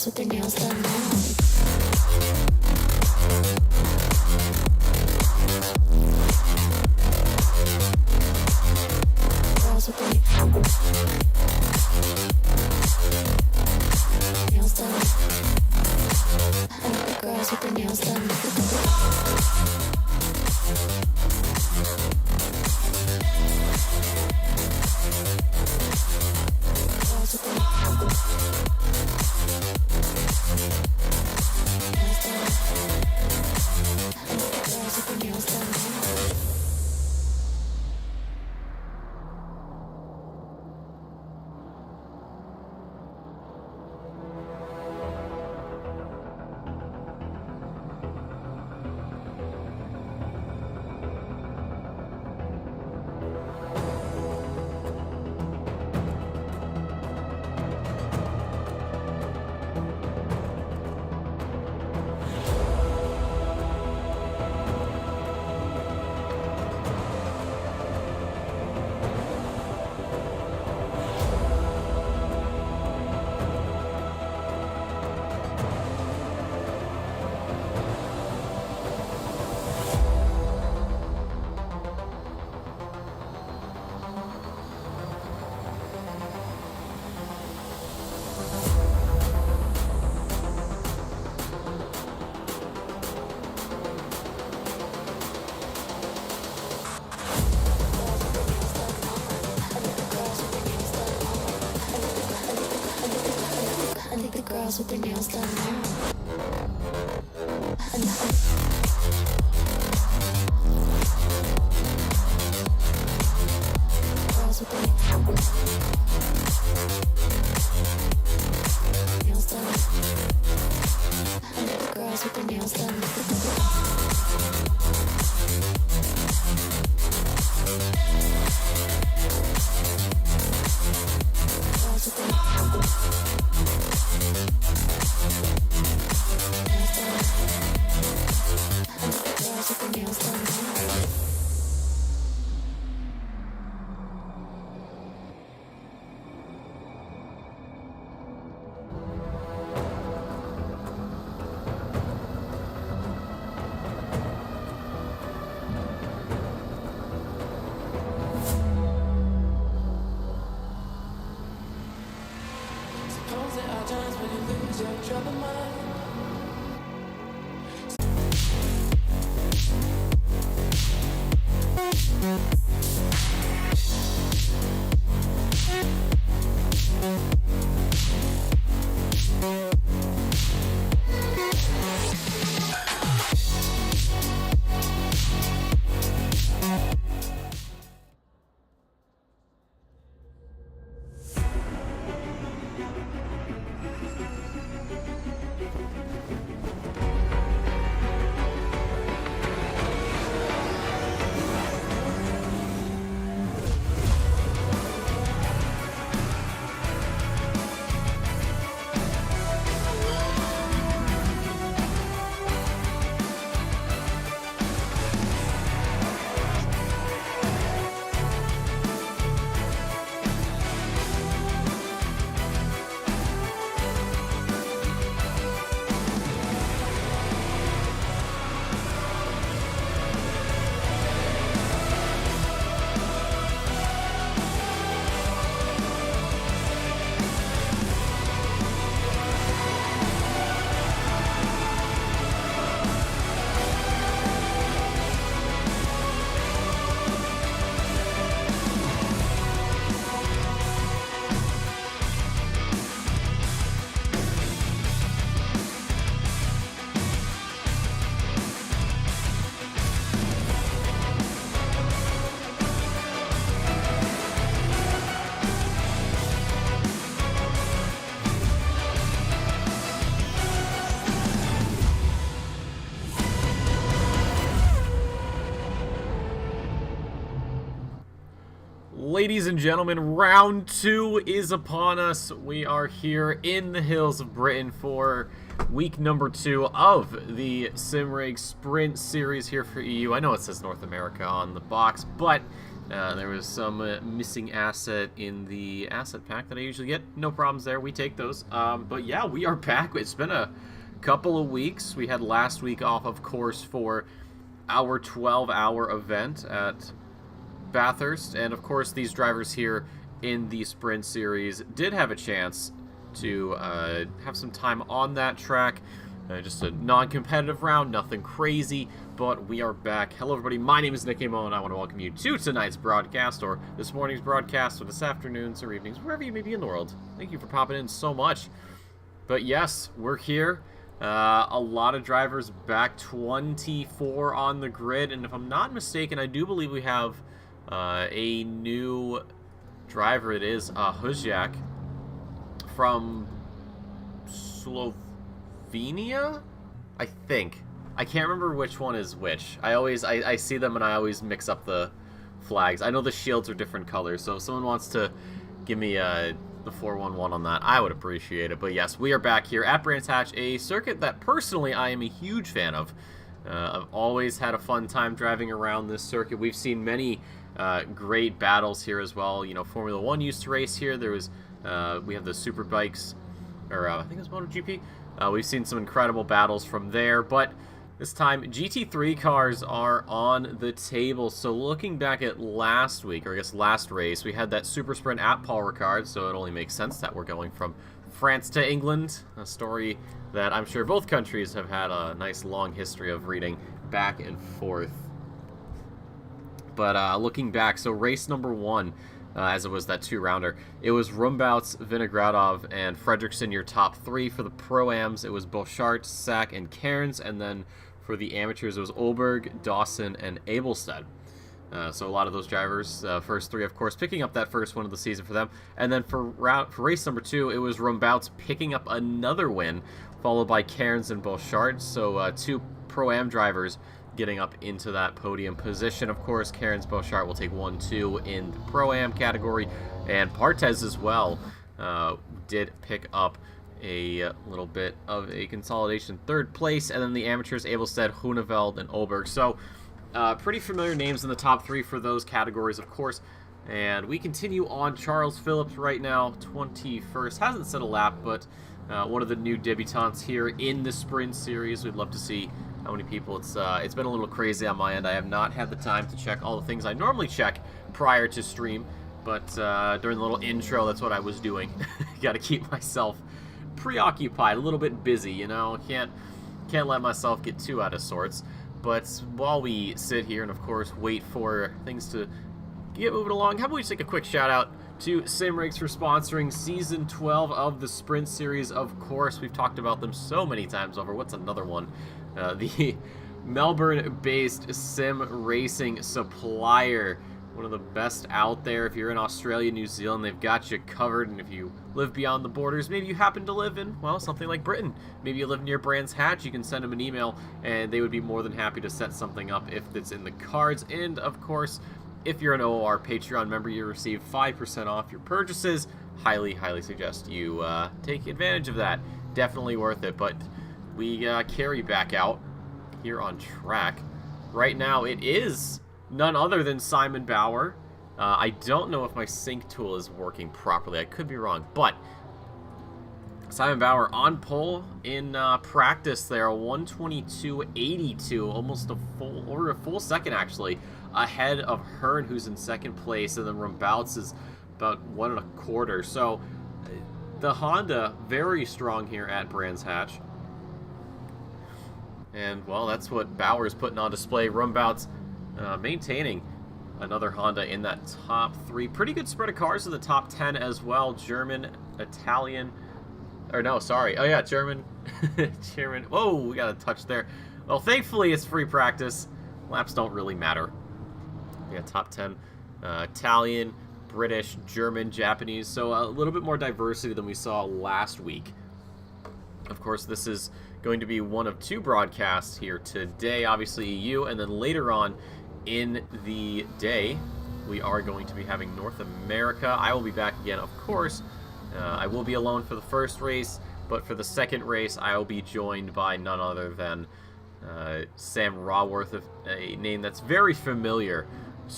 girls with their nails done now. Girls with their nails done. I like the girls with their nails done. Girls with their nails done now. Girls with their nails done. I like the girls with their nails done. Girls with their Ladies and gentlemen, round 2 is upon us. We are here in the hills of Britain for week number 2 of the Simrigs Sprint Series here for EU. I know it says North America on the box, but There was some missing asset in the asset pack that I usually get. No problems there. We take those. But yeah, we are back. It's been a couple of weeks. We had last week off, of course, for our 12-hour event at Bathurst. And, of course, these drivers here in the Sprint Series did have a chance to have some time on that track. Just a non-competitive round, nothing crazy, but we are back. Hello, everybody. My name is Nick Amo, and I want to welcome you to tonight's broadcast, or this morning's broadcast, or this afternoon's or evenings, wherever you may be in the world. Thank you for popping in so much. But yes, we're here. A lot of drivers back, 24 on the grid, and if I'm not mistaken, I do believe we have a new driver. It is Huzjak from Slovenia, I think. I can't remember which one is which. I see them and I always mix up the flags. I know the shields are different colors, so if someone wants to give me the 411 on that, I would appreciate it. But yes, we are back here at Brands Hatch, a circuit that personally I am a huge fan of. I've always had a fun time driving around this circuit. We've seen many great battles here as well. You know, Formula 1 used to race here. There was we have the super bikes, or I think it was MotoGP. We've seen some incredible battles from there, but this time GT3 cars are on the table. So looking back at last week, or I guess last race, we had that super sprint at Paul Ricard, so it only makes sense that we're going from France to England, a story that I'm sure both countries have had a nice long history of reading back and forth. But looking back, so race number 1, as it was that 2-rounder, it was Rumbouts, Vinogradov, and Fredrickson, your top 3. For the Pro-Ams, it was Boschart, Sack, and Cairns, and then for the amateurs, it was Olberg, Dawson, and Abelstead. So a lot of those drivers, first 3, of course, picking up that first win of the season for them. And then for race number 2, it was Rumbouts picking up another win, followed by Cairns and Boschart. So 2 Pro-Am drivers getting up into that podium position. Of course, Cairns Boschart will take 1-2 in the Pro-Am category, and Partez as well did pick up a little bit of a consolidation 3rd place, and then the amateurs, Abelstead, Huneveld, and Olberg. So pretty familiar names in the top 3 for those categories, of course. And we continue on. Charles Phillips right now, 21st, hasn't set a lap, but one of the new debutantes here in the Sprint Series. We'd love to see how many people. It's been a little crazy on my end. I have not had the time to check all the things I normally check prior to stream, but during the little intro, that's what I was doing. Got to keep myself preoccupied, a little bit busy, you know. Can't let myself get too out of sorts. But while we sit here and of course wait for things to get moving along, how about we just take a quick shout out to Simrigs for sponsoring Season 12 of the Sprint Series. Of course, we've talked about them so many times over. What's another one? The Melbourne-based sim racing supplier. One of the best out there. If you're in Australia, New Zealand, they've got you covered. And if you live beyond the borders, maybe you happen to live in, well, something like Britain. Maybe you live near Brands Hatch, you can send them an email, and they would be more than happy to set something up if it's in the cards. And, of course, if you're an OOR Patreon member, you receive 5% off your purchases. Highly, highly suggest you take advantage of that. Definitely worth it. But we carry back out here on track. Right now, it is none other than Simon Bauer. I don't know if my sync tool is working properly. I could be wrong, but Simon Bauer on pole in practice there, 122.82, almost over a full second actually, ahead of Hearn, who's in 2nd place, and then Rumbouts is about 1 1/4. So the Honda very strong here at Brands Hatch. And, well, that's what Bauer's putting on display. Rumbouts maintaining another Honda in that top 3. Pretty good spread of cars in the top 10 as well. German, Italian, or no, sorry. Oh, yeah, German. German. Whoa, we got a touch there. Well, thankfully, it's free practice. Laps don't really matter. Yeah, top 10. Italian, British, German, Japanese. So a little bit more diversity than we saw last week. Of course, this is going to be one of 2 broadcasts here today. Obviously, EU, and then later on in the day, we are going to be having North America. I will be back again, of course. I will be alone for the first race, but for the second race, I will be joined by none other than Sam Raworth, a name that's very familiar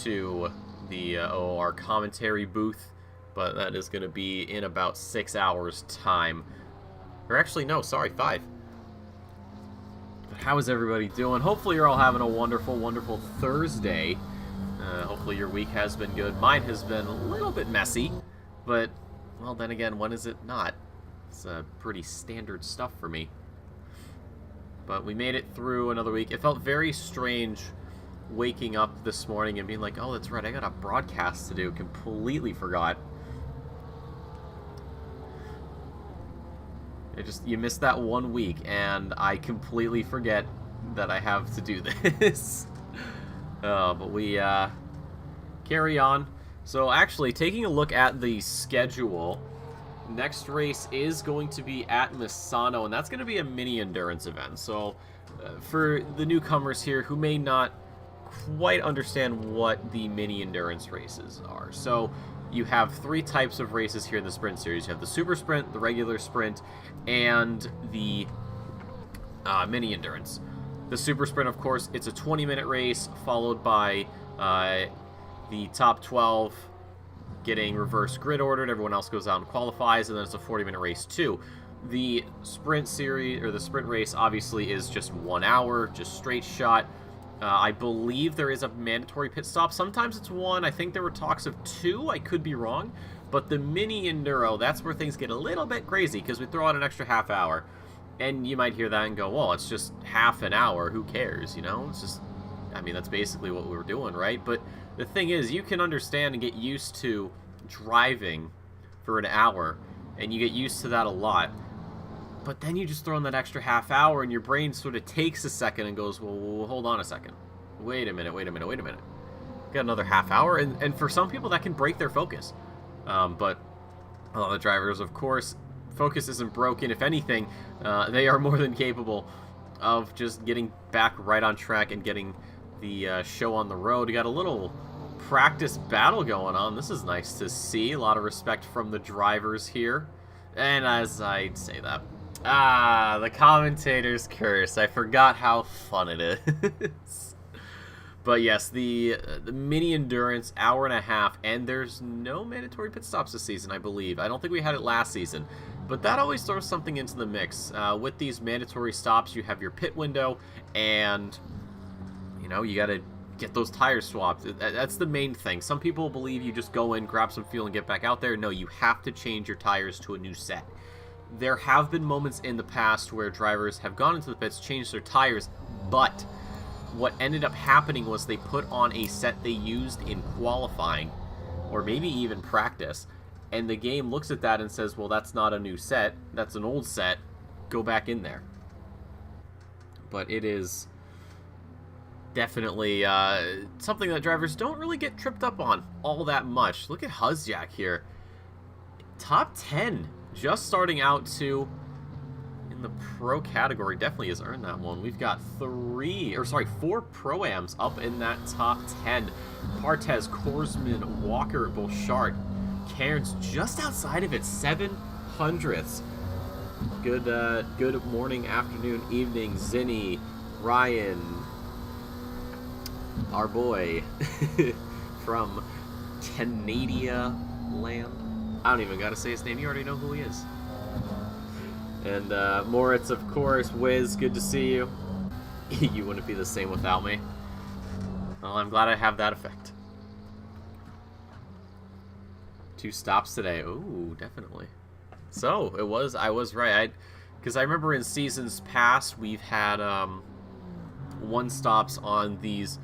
to the OOR commentary booth, but that is going to be in about 6 hours' time. Or actually, no, sorry, 5. But how is everybody doing? Hopefully you're all having a wonderful, wonderful Thursday. Hopefully your week has been good. Mine has been a little bit messy, but, well, then again, when is it not? It's pretty standard stuff for me. But we made it through another week. It felt very strange waking up this morning and being like, oh, that's right, I got a broadcast to do. Completely forgot. You missed that 1 week, and I completely forget that I have to do this. But we carry on. So actually, taking a look at the schedule, next race is going to be at Misano, and that's going to be a mini endurance event. So for the newcomers here who may not quite understand what the mini endurance races are. So you have 3 types of races here in the Sprint Series. You have the Super Sprint, the regular Sprint, and the mini endurance. The Super Sprint, of course, it's a 20-minute race followed by the top 12 getting reverse grid ordered. Everyone else goes out and qualifies, and then it's a 40-minute race too. The Sprint Series, or the Sprint race, obviously is just 1 hour, just straight shot. I believe there is a mandatory pit stop. Sometimes it's 1. I think there were talks of 2. I could be wrong. But the mini enduro, that's where things get a little bit crazy, because we throw out an extra half hour. And you might hear that and go, well, it's just half an hour. Who cares, you know? It's just, I mean, that's basically what we were doing, right? But the thing is, you can understand and get used to driving for an hour, and you get used to that a lot. But then you just throw in that extra half hour, and your brain sort of takes a second and goes, well, hold on a second. Wait a minute. Got another half hour? And for some people, that can break their focus. But a lot of the drivers, of course, focus isn't broken. If anything, they are more than capable of just getting back right on track and getting the show on the road. We got a little practice battle going on. This is nice to see. A lot of respect from the drivers here. And as I say that, the commentator's curse. I forgot how fun it is. But yes, the mini endurance, hour and a half, and there's no mandatory pit stops this season, I believe. I don't think we had it last season. But that always throws something into the mix. With these mandatory stops, you have your pit window, and, you know, you got to get those tires swapped. That's the main thing. Some people believe you just go in, grab some fuel, and get back out there. No, you have to change your tires to a new set. There have been moments in the past where drivers have gone into the pits, changed their tires, but what ended up happening was they put on a set they used in qualifying, or maybe even practice, and the game looks at that and says, well, that's not a new set, that's an old set, go back in there. But it is definitely something that drivers don't really get tripped up on all that much. Look at Huzjack here. Top 10, just starting out to in the pro category. Definitely has earned that one. We've got 4 pro-ams up in that top 10. Partez, Korsman, Walker, Bouchard, Cairns just outside of it, 700ths. Good morning, afternoon, evening, Zinni, Ryan, our boy from Canada land. I don't even gotta say his name, you already know who he is. And Moritz, of course. Wiz, good to see you. You wouldn't be the same without me. Well, I'm glad I have that effect. 2 stops today. Ooh, definitely. So, I was right. Because I remember in seasons past, we've had 1 stops on these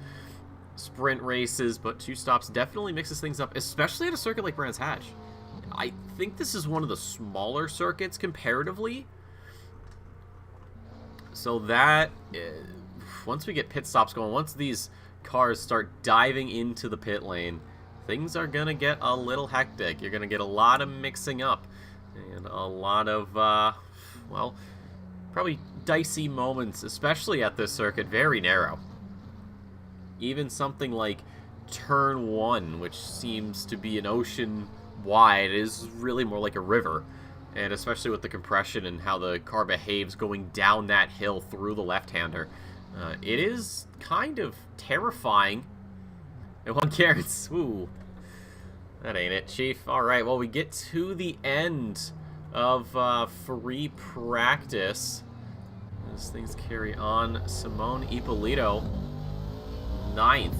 sprint races, but 2 stops definitely mixes things up, especially at a circuit like Brands Hatch. I think this is one of the smaller circuits comparatively. So that, once we get pit stops going, once these cars start diving into the pit lane, things are going to get a little hectic. You're going to get a lot of mixing up and a lot of, well, probably dicey moments, especially at this circuit. Very narrow. Even something like turn 1, which seems to be an ocean wide, is really more like a river. And especially with the compression and how the car behaves going down that hill through the left-hander, it is kind of terrifying And 1 carrots. Ooh. That ain't it, Chief. Alright, well, we get to the end of free practice. As things carry on, Simone Ippolito, 9th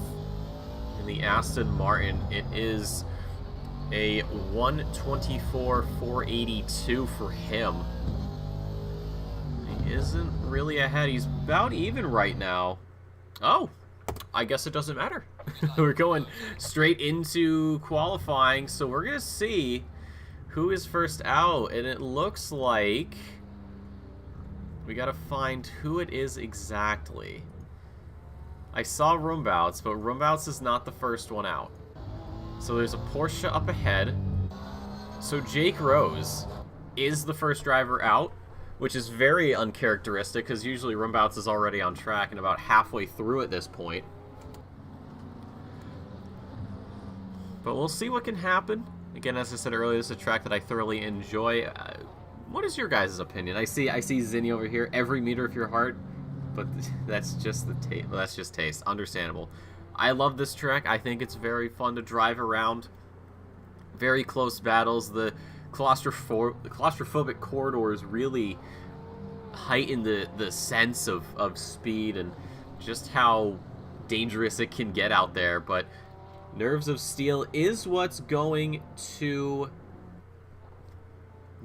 in the Aston Martin. It is a 124.482 for him. He isn't really ahead. He's about even right now. Oh, I guess it doesn't matter. We're going straight into qualifying, so we're going to see who is first out. And it looks like we got to find who it is exactly. I saw Rumbouts, but Rumbouts is not the first one out. So there's a Porsche up ahead. So Jake Rose is the first driver out, which is very uncharacteristic because usually Rumbouts is already on track and about halfway through at this point. But we'll see what can happen. Again, as I said earlier, this is a track that I thoroughly enjoy. What is your guys' opinion? I see Zinni over here. Every meter of your heart, but that's just the taste. Well, that's just taste. Understandable. I love this track. I think it's very fun to drive around. Very close battles. The claustrophobic corridors really heighten the sense of speed and just how dangerous it can get out there. But Nerves of Steel is what's going to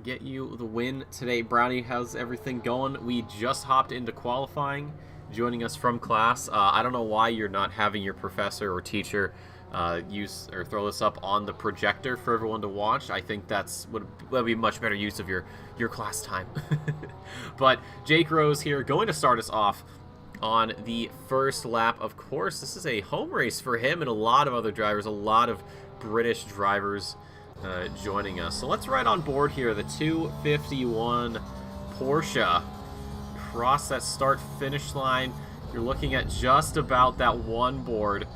get you the win today. Brownie, how's everything going? We just hopped into qualifying, joining us from class. I don't know why you're not having your professor or teacher use or throw this up on the projector for everyone to watch. I think would be much better use of your class time. But Jake Rose here going to start us off on the first lap. Of course, this is a home race for him and a lot of other drivers, a lot of British drivers joining us. So let's ride on board here. The 251 Porsche cross that start finish line. You're looking at just about that one board.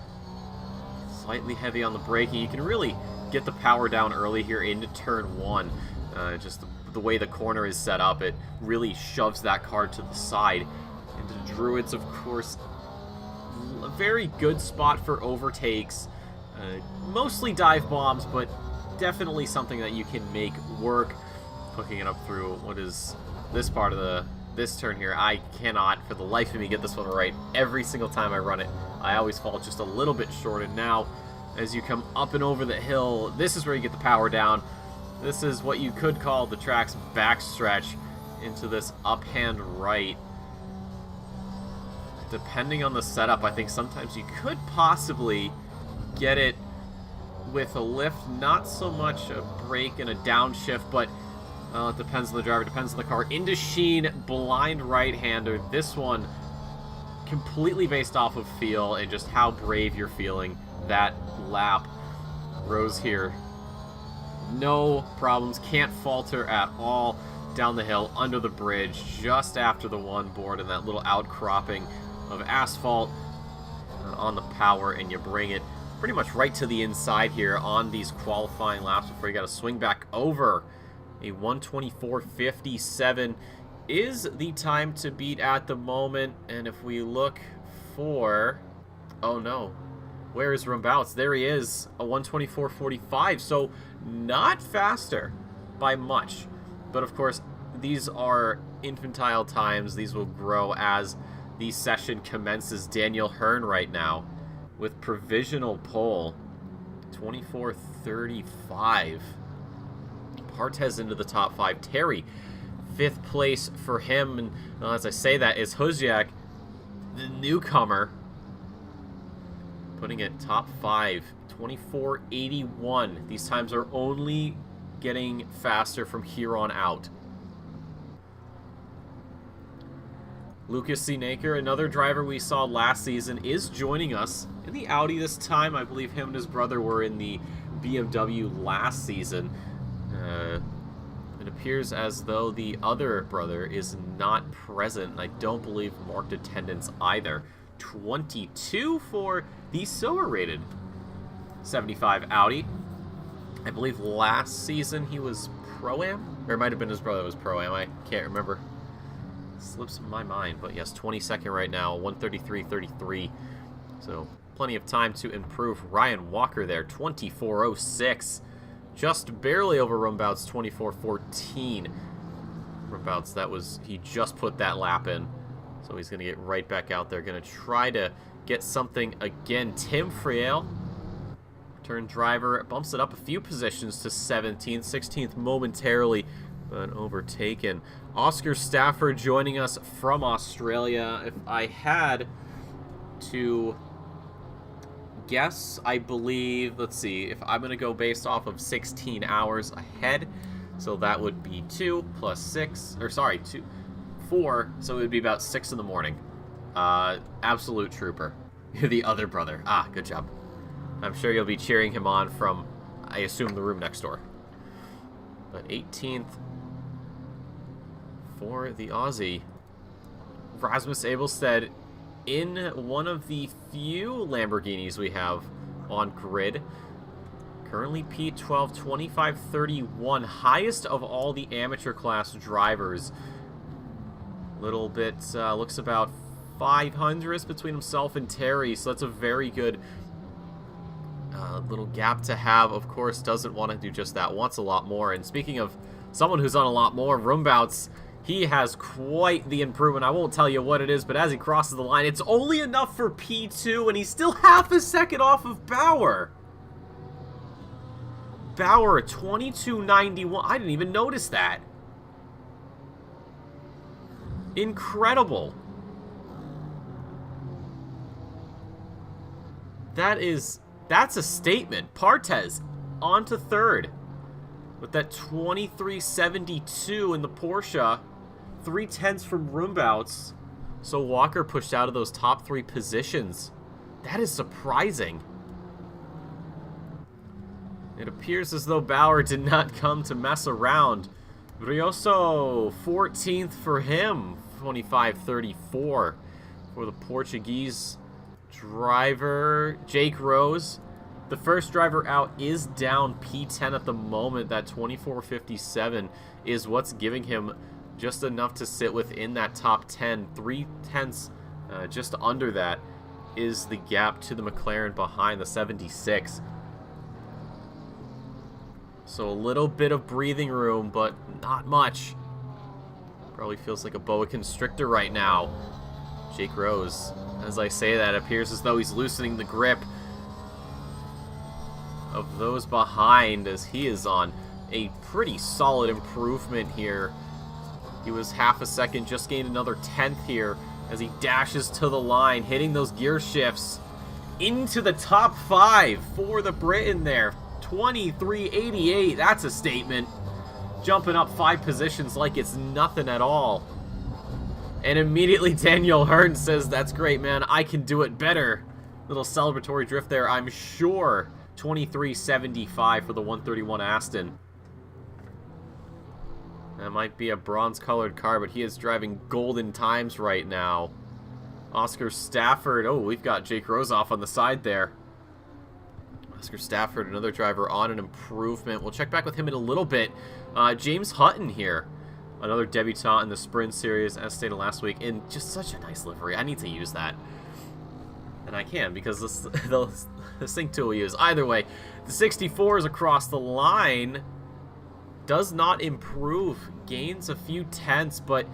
Slightly heavy on the braking. You can really get the power down early here into turn 1. Just the way the corner is set up, it really shoves that car to the side. Into Druids, of course, a very good spot for overtakes. Mostly dive bombs, but definitely something that you can make work. Hooking it up through what is this part of this turn here. I cannot for the life of me get this one right. Every single time I run it, I always fall just a little bit short. And now, as you come up and over the hill, this is where you get the power down. This is what you could call the track's backstretch into this up-hand right. Depending on the setup, I think sometimes you could possibly get it with a lift, not so much a brake and a downshift, but it depends on the driver, depends on the car. Into Sheen, blind right-hander. This one completely based off of feel and just how brave you're feeling that lap. Rose here, no problems, can't falter at all down the hill, under the bridge, just after the one board and that little outcropping of asphalt on the power, and you bring it pretty much right to the inside here on these qualifying laps before you got to swing back over. A 124.57 is the time to beat at the moment, and if we look for, oh no, where is Rumbouts? There he is, a 124.45, so not faster by much, but of course these are infantile times. These will grow as the session commences. Daniel Hearn right now with provisional pole, 24.35. Partez into the top 5. Terry, 5th place for him. And as I say that, is Hozjak, the newcomer, putting it top 5, 24.81. These times are only getting faster from here on out. Lucas Senaker, another driver we saw last season, is joining us in the Audi this time. I believe him and his brother were in the BMW last season. It appears as though the other brother is not present. I don't believe marked attendance either. 22 for the silver rated 75 Audi. I believe last season he was Pro-Am? Or it might have been his brother that was Pro-Am. I can't remember. Slips my mind. But yes, 22nd right now, 133.33. So plenty of time to improve. Ryan Walker there, 24.06. Just barely over Rumbout's 24.14. Rumbout's, he just put that lap in. So he's going to get right back out there. Going to try to get something again. Tim Friel, return driver, bumps it up a few positions to 17th. 16th momentarily, but overtaken. Oscar Stafford joining us from Australia. If I had to guess, I believe, let's see, if I'm going to go based off of 16 hours ahead, so that would be 2 plus 6, or sorry, 4, so it would be about 6 in the morning. Absolute trooper. You're the other brother. Ah, good job. I'm sure you'll be cheering him on from, I assume, the room next door. But 18th for the Aussie. Rasmus Abelstead in one of the few Lamborghinis we have on grid. Currently P12, 25.31, highest of all the amateur class drivers. Little bit, looks about 500 between himself and Terry, so that's a very good little gap to have. Of course, doesn't want to do just that, wants a lot more. And speaking of someone who's on a lot more, Rumbouts, he has quite the improvement. I won't tell you what it is, but as he crosses the line, it's only enough for P2, and he's still half a second off of Bauer. Bauer, 22.91. I didn't even notice that. Incredible. That's a statement. Partez on to third with that 23.72 in the Porsche. 3/10 from Rumbouts. So Walker pushed out of those top 3 positions. That is surprising. It appears as though Bauer did not come to mess around. Brioso, 14th for him. 25.34 for the Portuguese driver. Jake Rose, the first driver out, is down P10 at the moment. That 24.57 is what's giving him just enough to sit within that top 10. 3/10, just under that, is the gap to the McLaren behind the 76. So a little bit of breathing room, but not much. Probably feels like a boa constrictor right now. Jake Rose, as I say that, appears as though he's loosening the grip of those behind, as he is on a pretty solid improvement here. He was half a second, just gained another 10th here as he dashes to the line, hitting those gear shifts into the top 5 for the Briton there. 23.88, that's a statement. Jumping up 5 positions like it's nothing at all. And immediately Daniel Hearn says, that's great, man, I can do it better. Little celebratory drift there, I'm sure. 23.75 for the 131 Aston. That might be a bronze-colored car, but he is driving golden times right now. Oscar Stafford. Oh, we've got Jake Rose off on the side there. Oscar Stafford, another driver on an improvement. We'll check back with him in a little bit. James Hutton here. Another debutant in the Sprint Series, as stated last week, in just such a nice livery. I need to use that. And I can, because this thing tool we use. Either way, the 64 is across the line. Does not improve. Gains a few tenths, but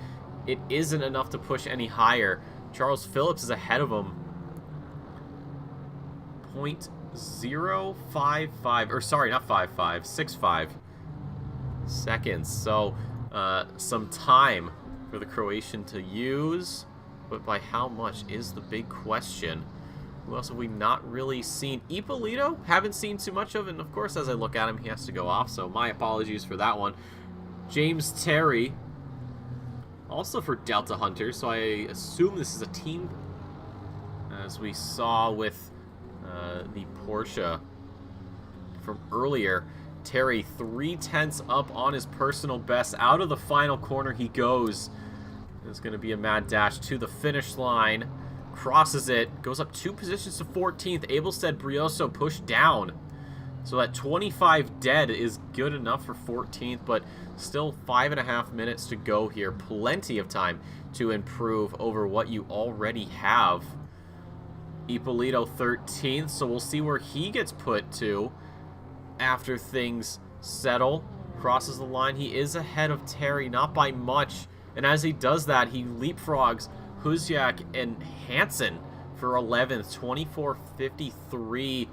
it isn't enough to push any higher. Charles Phillips is ahead of him. 0.055, or sorry, not 55, 65 seconds. So some time for the Croatian to use, but by how much is the big question. Who else have we not really seen? Ippolito, haven't seen too much of, and of course as I look at him he has to go off, so my apologies for that one. James Terry, also for Delta Hunter, so I assume this is a team, as we saw with the Porsche from earlier. Terry 3/10 up on his personal best. Out of the final corner he goes. It's going to be a mad dash to the finish line. Crosses it, goes up 2 positions to 14th. Abelstead, Brioso pushed down. So that 25 dead is good enough for 14th, but still 5.5 minutes to go here. Plenty of time to improve over what you already have. Ippolito 13th, so we'll see where he gets put to after things settle. Crosses the line. He is ahead of Terry, not by much. And as he does that, he leapfrogs Huziak and Hansen for 11th. 24:53.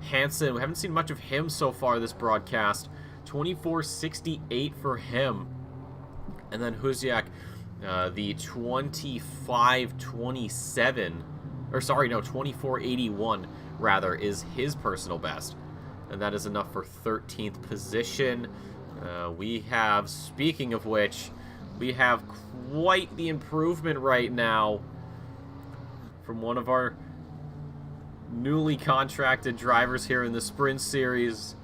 Hansen, we haven't seen much of him so far this broadcast. 24:68 for him. And then Huziak, the 25:27, or sorry, no, 24:81 rather, is his personal best. And that is enough for 13th position. We have, speaking of which, we have quite the improvement right now from one of our newly contracted drivers here in the Sprint Series.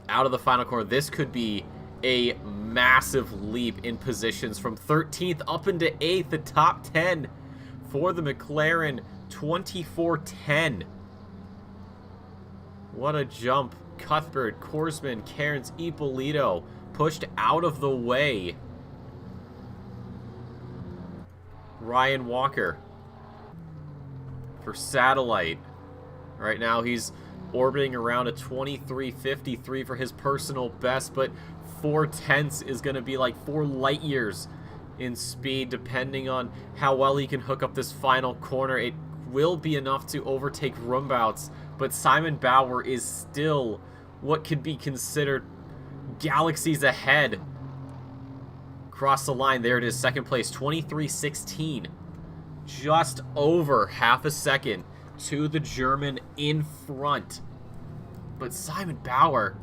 Out of the final corner, this could be a massive leap in positions from 13th up into 8th, the top 10 for the McLaren. 24:10. What a jump. Cuthbert, Korsman, Cairns, Ippolito pushed out of the way. Ryan Walker for Satellite. Right now he's orbiting around a 23:53 for his personal best, but 4/10 is going to be like 4 light years in speed depending on how well he can hook up this final corner. It will be enough to overtake Rumbouts, but Simon Bauer is still what could be considered galaxies ahead. Cross the line, there it is, second place, 23:16. Just over half a second to the German in front. But Simon Bauer,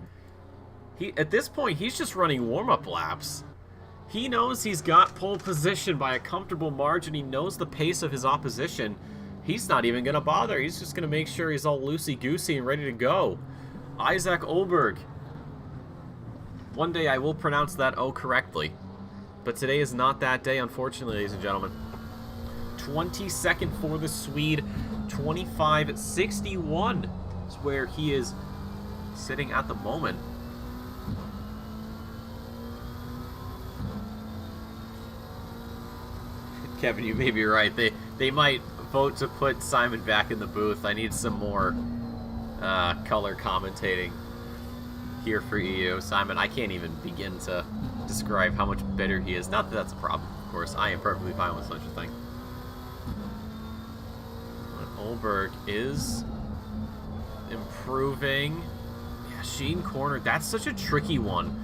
at this point, he's just running warm-up laps. He knows he's got pole position by a comfortable margin. He knows the pace of his opposition. He's not even going to bother. He's just going to make sure he's all loosey-goosey and ready to go. Isaac Olberg. One day I will pronounce that O correctly. But today is not that day, unfortunately, ladies and gentlemen. 22nd for the Swede. 25:61 is where he is sitting at the moment. Kevin, you may be right. They might vote to put Simon back in the booth. I need some more color commentating here for you. Simon, I can't even begin to describe how much better he is. Not that that's a problem, of course. I am perfectly fine with such a thing. But Olberg is improving. Yeah, Sheen corner. That's such a tricky one.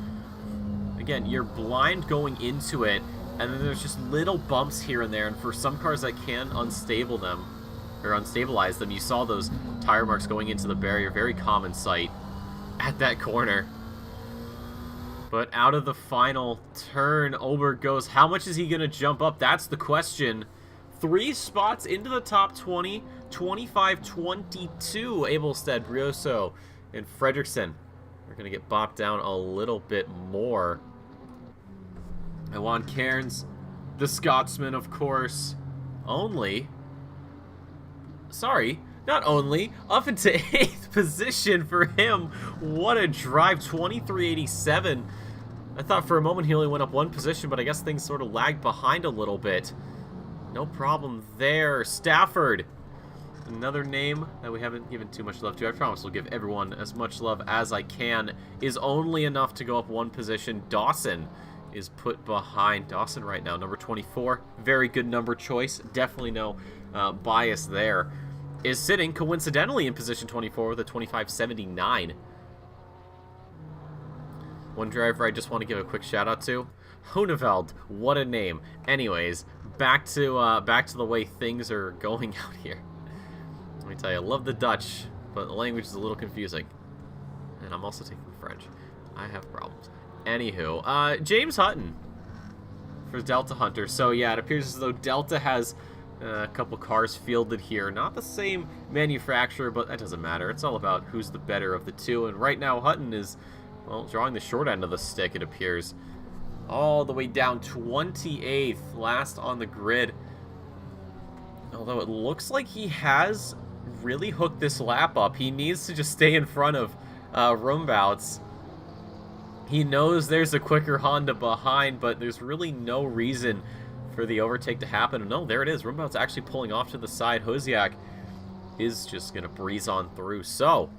Again, you're blind going into it, and then there's just little bumps here and there, and for some cars that can unstabilize them, you saw those tire marks going into the barrier, very common sight at that corner. But out of the final turn, Olberg goes. How much is he going to jump up? That's the question. 3 spots into the top 20, 25-22. Abelstead, Brioso, and Fredrickson are going to get bopped down a little bit more. I want Cairns, the Scotsman, of course, not only, up into 8th position for him. What a drive, 23:87. I thought for a moment he only went up 1 position, but I guess things sort of lagged behind a little bit. No problem there. Stafford, another name that we haven't given too much love to. I promise we'll give everyone as much love as I can. Is only enough to go up 1 position. Dawson is put behind. Dawson right now, number 24. Very good number choice. Definitely no bias there. Is sitting coincidentally in position 24 with a 25:79. One driver I just want to give a quick shout out to, Honeveld. What a name. Anyways, back to the way things are going out here. Let me tell you, I love the Dutch, but the language is a little confusing, and I'm also taking French. I have problems. Anywho, James Hutton for Delta Hunter. So yeah, it appears as though Delta has a couple cars fielded here. Not the same manufacturer, but that doesn't matter. It's all about who's the better of the two. And right now, Hutton is, well, drawing the short end of the stick, it appears. All the way down 28th, last on the grid. Although it looks like he has really hooked this lap up. He needs to just stay in front of Rumbouts. He knows there's a quicker Honda behind, but there's really no reason for the overtake to happen. And no, there it is. Rumbout's actually pulling off to the side. Hosiak is just going to breeze on through. So,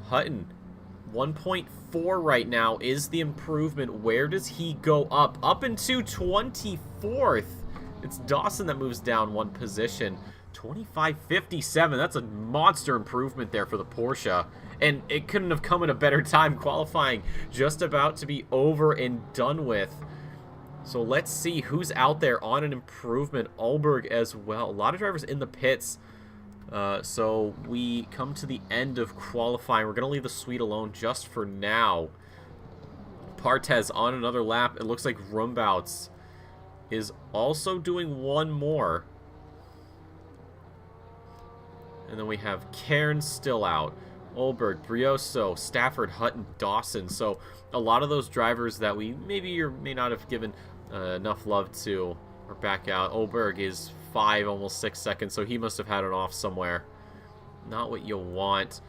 Hutton, 1.4 right now is the improvement. Where does he go up? Up into 24th. It's Dawson that moves down one position. 25.57. That's a monster improvement there for the Porsche. And it couldn't have come at a better time. Qualifying just about to be over and done with. So let's see who's out there on an improvement. Alberg as well. A lot of drivers in the pits. So we come to the end of qualifying. We're going to leave the suite alone just for now. Partez on another lap. It looks like Rumbouts is also doing one more. And then we have Cairn still out. Olberg, Brioso, Stafford, Hutton, Dawson. So a lot of those drivers that we maybe or may not have given enough love to are back out. Olberg is 5, almost 6 seconds, so he must have had it off somewhere. Not what you want.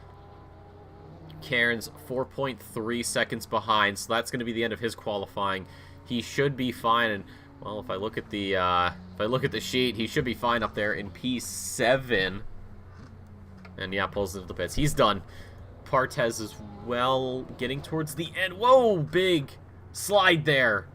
Cairn's 4.3 seconds behind, so that's going to be the end of his qualifying. He should be fine, and well, if I look at the sheet, he should be fine up there in P7. And yeah, pulls into the pits. He's done. Partez as well, getting towards the end. Whoa, big slide there.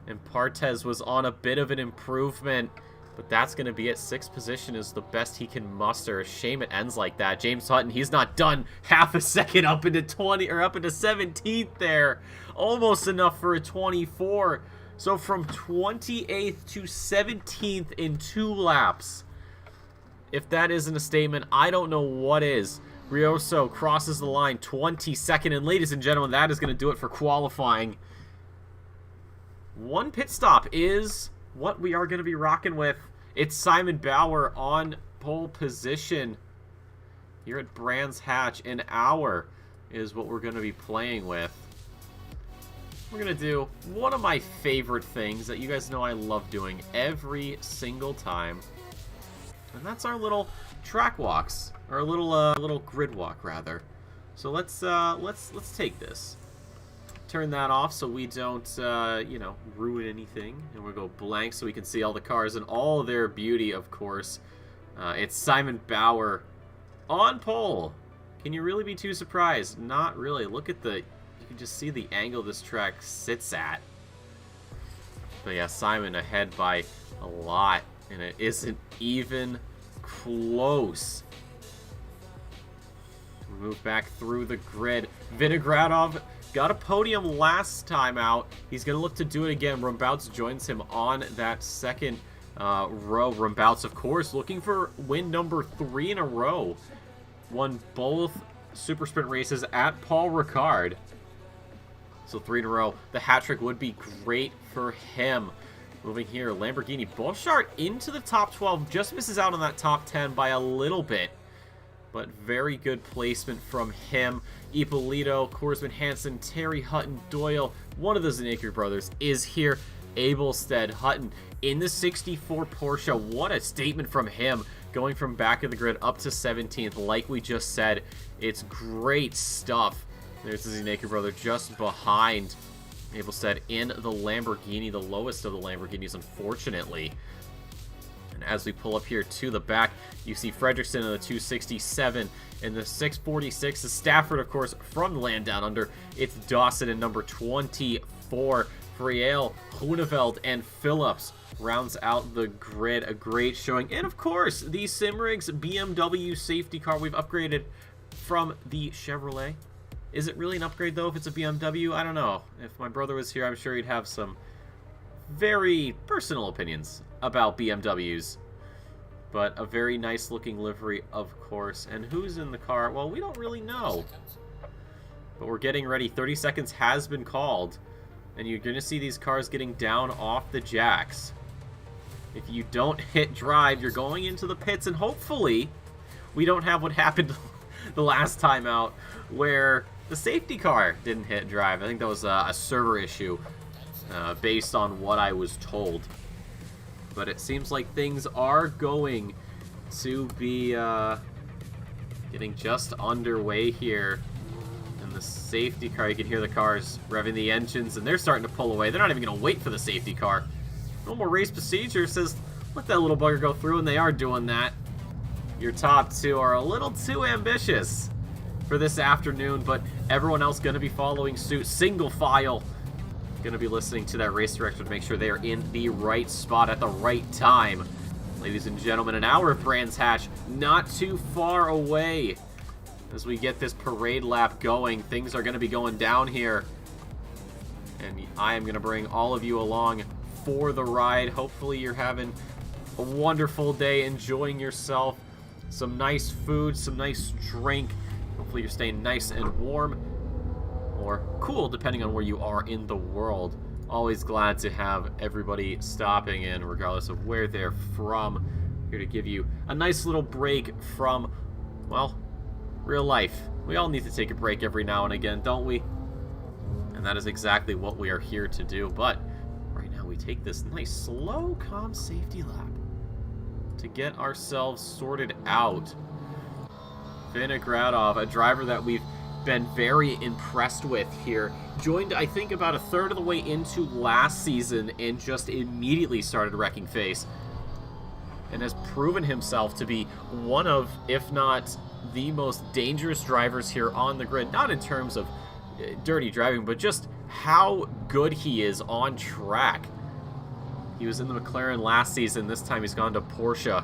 And Partez was on a bit of an improvement, but that's going to be it. 6th position is the best he can muster. A shame it ends like that. James Hutton, he's not done. Half a second up into 20 or up into 17th there. Almost enough for a 24. So from 28th to 17th in 2 laps. If that isn't a statement, I don't know what is. Rioso crosses the line 22nd. And ladies and gentlemen, that is going to do it for qualifying. One pit stop is what we are going to be rocking with. It's Simon Bauer on pole position here at Brands Hatch. An hour is what we're going to be playing with. We're going to do one of my favorite things that you guys know I love doing every single time. And that's our little track walks, or a little grid walk rather. So let's take this. Turn that off so we don't you know, ruin anything, and we'll go blank so we can see all the cars in all their beauty. Of course, it's Simon Bauer on pole. Can you really be too surprised? Not really. Look at you can just see the angle this track sits at. But yeah, Simon ahead by a lot. And it isn't even close. We move back through the grid. Vinogradov got a podium last time out. He's going to look to do it again. Rumbouts joins him on that second row. Rumbouts, of course, looking for win number 3 in a row. Won both Super Sprint races at Paul Ricard. So 3 in a row. The hat trick would be great for him. Moving here, Lamborghini Beauchart into the top 12. Just misses out on that top 10 by a little bit. But very good placement from him. Ippolito, Korsman Hansen, Terry Hutton, Doyle. One of the Zanacre brothers is here. Abelstead, Hutton in the 64 Porsche. What a statement from him. Going from back of the grid up to 17th. Like we just said, it's great stuff. There's the Zanacre brother just behind Abelstead in the Lamborghini, the lowest of the Lamborghinis, unfortunately. And as we pull up here to the back, you see Fredrickson in the 267. In the 646 is Stafford, of course, from the land down under. It's Dawson in number 24. Friel, Huneveld, and Phillips rounds out the grid. A great showing. And, of course, the Simrigs BMW safety car we've upgraded from the Chevrolet. Is it really an upgrade, though, if it's a BMW? I don't know. If my brother was here, I'm sure he'd have some very personal opinions about BMWs. But a very nice-looking livery, of course. And who's in the car? Well, we don't really know. But we're getting ready. 30 seconds has been called. And you're going to see these cars getting down off the jacks. If you don't hit drive, you're going into the pits. And hopefully, we don't have what happened the last time out, where the safety car didn't hit drive. I think that was a server issue based on what I was told. But it seems like things are going to be getting just underway here. And the safety car, you can hear the cars revving the engines, and they're starting to pull away. They're not even going to wait for the safety car. Normal race procedure says let that little bugger go through, and they are doing that. Your top two are a little too ambitious for this afternoon, but everyone else going to be following suit. Single file. Going to be listening to that race director to make sure they are in the right spot at the right time. Ladies and gentlemen, an hour of Brands Hatch, not too far away. As we get this parade lap going, things are going to be going down here. And I am going to bring all of you along for the ride. Hopefully you're having a wonderful day, enjoying yourself. Some nice food, some nice drink. Hopefully you're staying nice and warm. Or cool, depending on where you are in the world. Always glad to have everybody stopping in, regardless of where they're from. Here to give you a nice little break from, well, real life. We all need to take a break every now and again, don't we? And that is exactly what we are here to do. But right now we take this nice, slow, calm safety lap to get ourselves sorted out. Vinogradov, a driver that we've been very impressed with here, joined I think about a third of the way into last season and just immediately started wrecking face, and has proven himself to be one of, if not the most dangerous drivers here on the grid. Not in terms of dirty driving, but just how good he is on track. He was in the McLaren last season. This time he's gone to Porsche,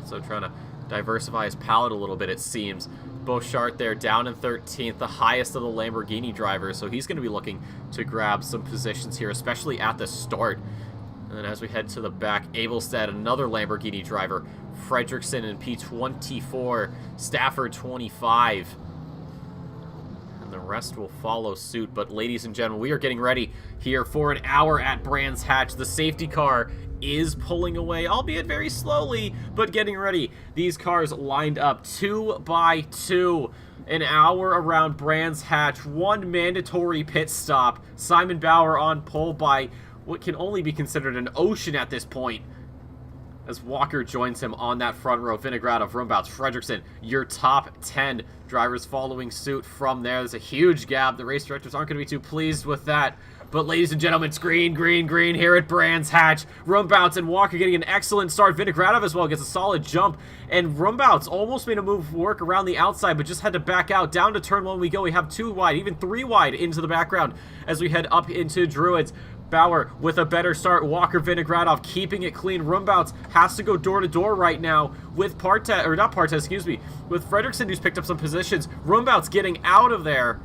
so trying to diversify his palette a little bit, it seems. Beauchart there down in 13th, the highest of the Lamborghini drivers, so he's going to be looking to grab some positions here, especially at the start. And then as we head to the back, Abelstead, another Lamborghini driver, Fredrickson in P24, Stafford 25. And the rest will follow suit. But ladies and gentlemen, we are getting ready here for an hour at Brands Hatch. The safety car is pulling away, albeit very slowly, but getting ready. These cars lined up 2 by 2. An hour around Brands Hatch, 1 mandatory pit stop. Simon Bauer on pole by what can only be considered an ocean at this point, as Walker joins him on that front row. Vinogradov, Rumbouts, Fredrickson, your top 10 drivers following suit from there. There's a huge gap. The race directors aren't going to be too pleased with that. But ladies and gentlemen, it's green, green, green here at Brands Hatch. Rumbouts and Walker getting an excellent start. Vinogradov as well gets a solid jump. And Rumbouts almost made a move work around the outside, but just had to back out. Down to turn 1 we go. We have 2 wide, even 3 wide into the background as we head up into Druids. Bauer with a better start. Walker, Vinogradov keeping it clean. Rumbouts has to go door to door right now with Partez, or not Partez, excuse me, with Fredrickson, who's picked up some positions. Rumbouts getting out of there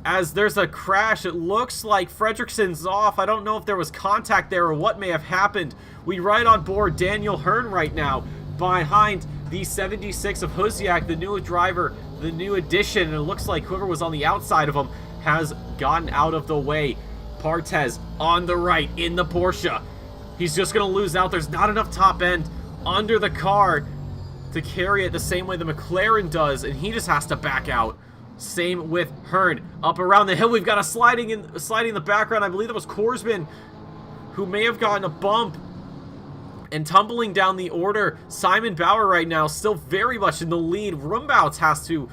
as there's a crash. It looks like Fredrickson's off. I don't know if there was contact there or what may have happened. We ride on board Daniel Hearn right now behind the 76 of Husiak, the new driver, the new addition, and it looks like whoever was on the outside of him has gotten out of the way. Partez on the right in the Porsche. He's just going to lose out. There's not enough top end under the car to carry it the same way the McLaren does, and he just has to back out. Same with Hearn. Up around the hill, we've got a sliding in the background. I believe that was Korsman, who may have gotten a bump. And tumbling down the order, Simon Bauer right now still very much in the lead. Rumbouts has to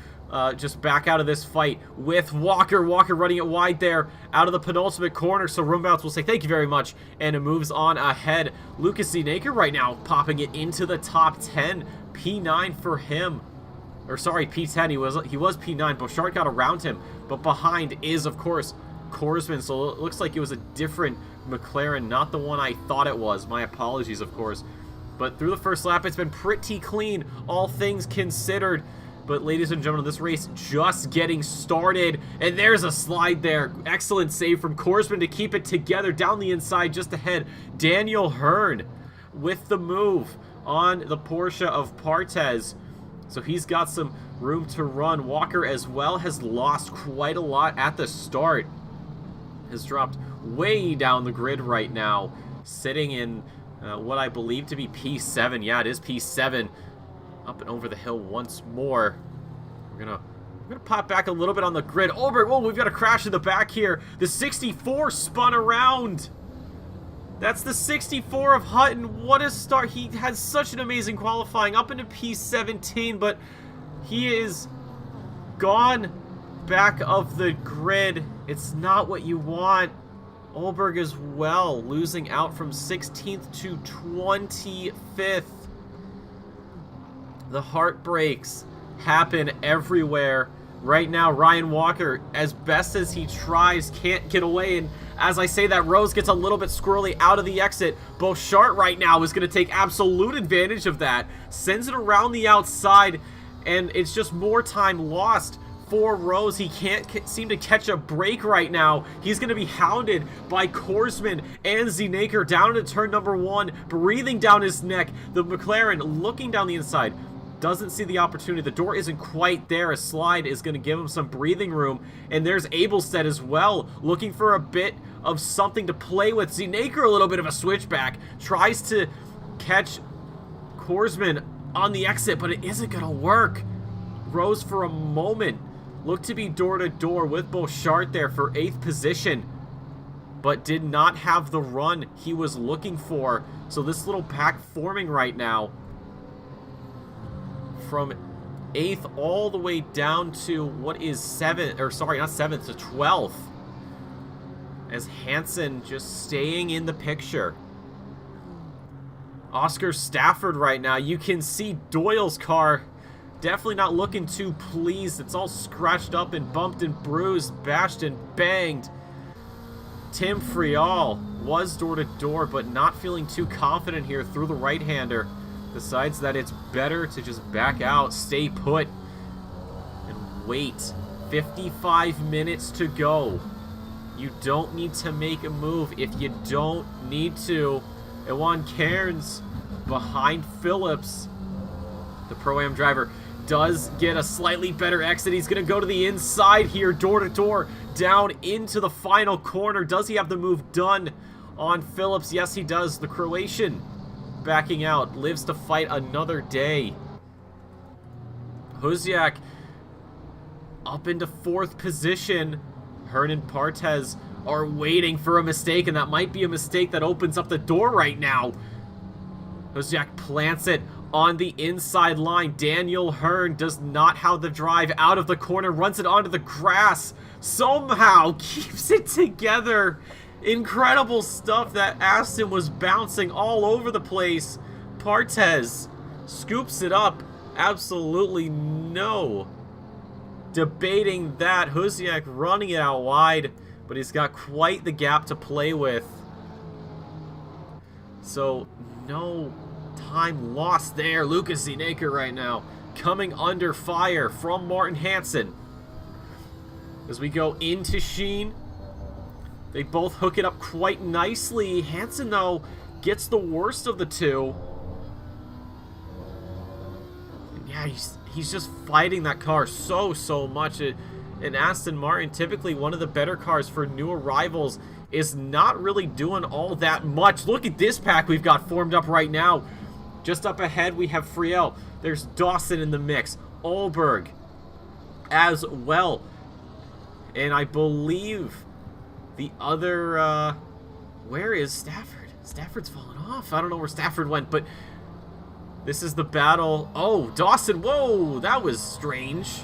just back out of this fight with Walker. Walker running it wide there out of the penultimate corner, so Rumbouts will say thank you very much, and it moves on ahead. Lucas Zenaker right now popping it into the top 10. P9 for him. Or sorry, P10. He was P9. Beauchart got around him, but behind is, of course, Korsman. So it looks like it was a different McLaren, not the one I thought it was. My apologies, of course. But through the first lap, it's been pretty clean, all things considered. But ladies and gentlemen, this race just getting started. And there's a slide there. Excellent save from Korsman to keep it together down the inside just ahead. Daniel Hearn with the move on the Porsche of Partez. So he's got some room to run. Walker as well has lost quite a lot at the start. Has dropped way down the grid right now. Sitting in what I believe to be P7. Yeah, it is P7. Up and over the hill once more. We're gonna pop back a little bit on the grid. Oh, we've got a crash in the back here. The 64 spun around. That's the 64 of Hutton. What a start. He had such an amazing qualifying up into P17, but he is gone back of the grid. It's not what you want. Olberg as well, losing out from 16th to 25th. The heartbreaks happen everywhere. Right now, Ryan Walker, as best as he tries, can't get away. And as I say that, Rose gets a little bit squirrely out of the exit. Beauchart right now is going to take absolute advantage of that. Sends it around the outside, and it's just more time lost for Rose. He can't seem to catch a break right now. He's going to be hounded by Korsman and Zenaker down into turn number 1, breathing down his neck. The McLaren looking down the inside. Doesn't see the opportunity. The door isn't quite there. A slide is going to give him some breathing room. And there's Abelstead as well, looking for a bit of something to play with. Zenaker, a little bit of a switchback. Tries to catch Korsman on the exit, but it isn't going to work. Rose, for a moment, looked to be door-to-door with Beauchart there for 8th position, but did not have the run he was looking for. So this little pack forming right now, from 8th all the way down to what is 7th, or sorry, not 7th, to 12th. As Hansen just staying in the picture. Oscar Stafford right now, you can see Doyle's car definitely not looking too pleased. It's all scratched up and bumped and bruised, bashed and banged. Tim Frial was door-to-door, but not feeling too confident here through the right-hander. Decides that it's better to just back out, stay put, and wait. 55 minutes to go. You don't need to make a move if you don't need to. Ewan Cairns behind Phillips. The Pro-Am driver does get a slightly better exit. He's going to go to the inside here, door-to-door, down into the final corner. Does he have the move done on Phillips? Yes, he does. The Croatian backing out, lives to fight another day. Huziak up into 4th position. Hernan Partez are waiting for a mistake, and that might be a mistake that opens up the door right now. Huziak plants it on the inside line. Daniel Hearn does not have the drive out of the corner, runs it onto the grass, somehow keeps it together. Incredible stuff. That Aston was bouncing all over the place. Partez scoops it up. Absolutely no debating that. Huziak running it out wide, but he's got quite the gap to play with. So no time lost there. Lucas Zenaker right now coming under fire from Martin Hansen. As we go into Sheen, they both hook it up quite nicely. Hansen, though, gets the worst of the two. And yeah, he's just fighting that car so much. And Aston Martin, typically one of the better cars for new arrivals, is not really doing all that much. Look at this pack we've got formed up right now. Just up ahead, we have Friel. There's Dawson in the mix. Olberg as well. And I believe the other, where is Stafford? Stafford's fallen off. I don't know where Stafford went, but this is the battle. Oh, Dawson, whoa, that was strange.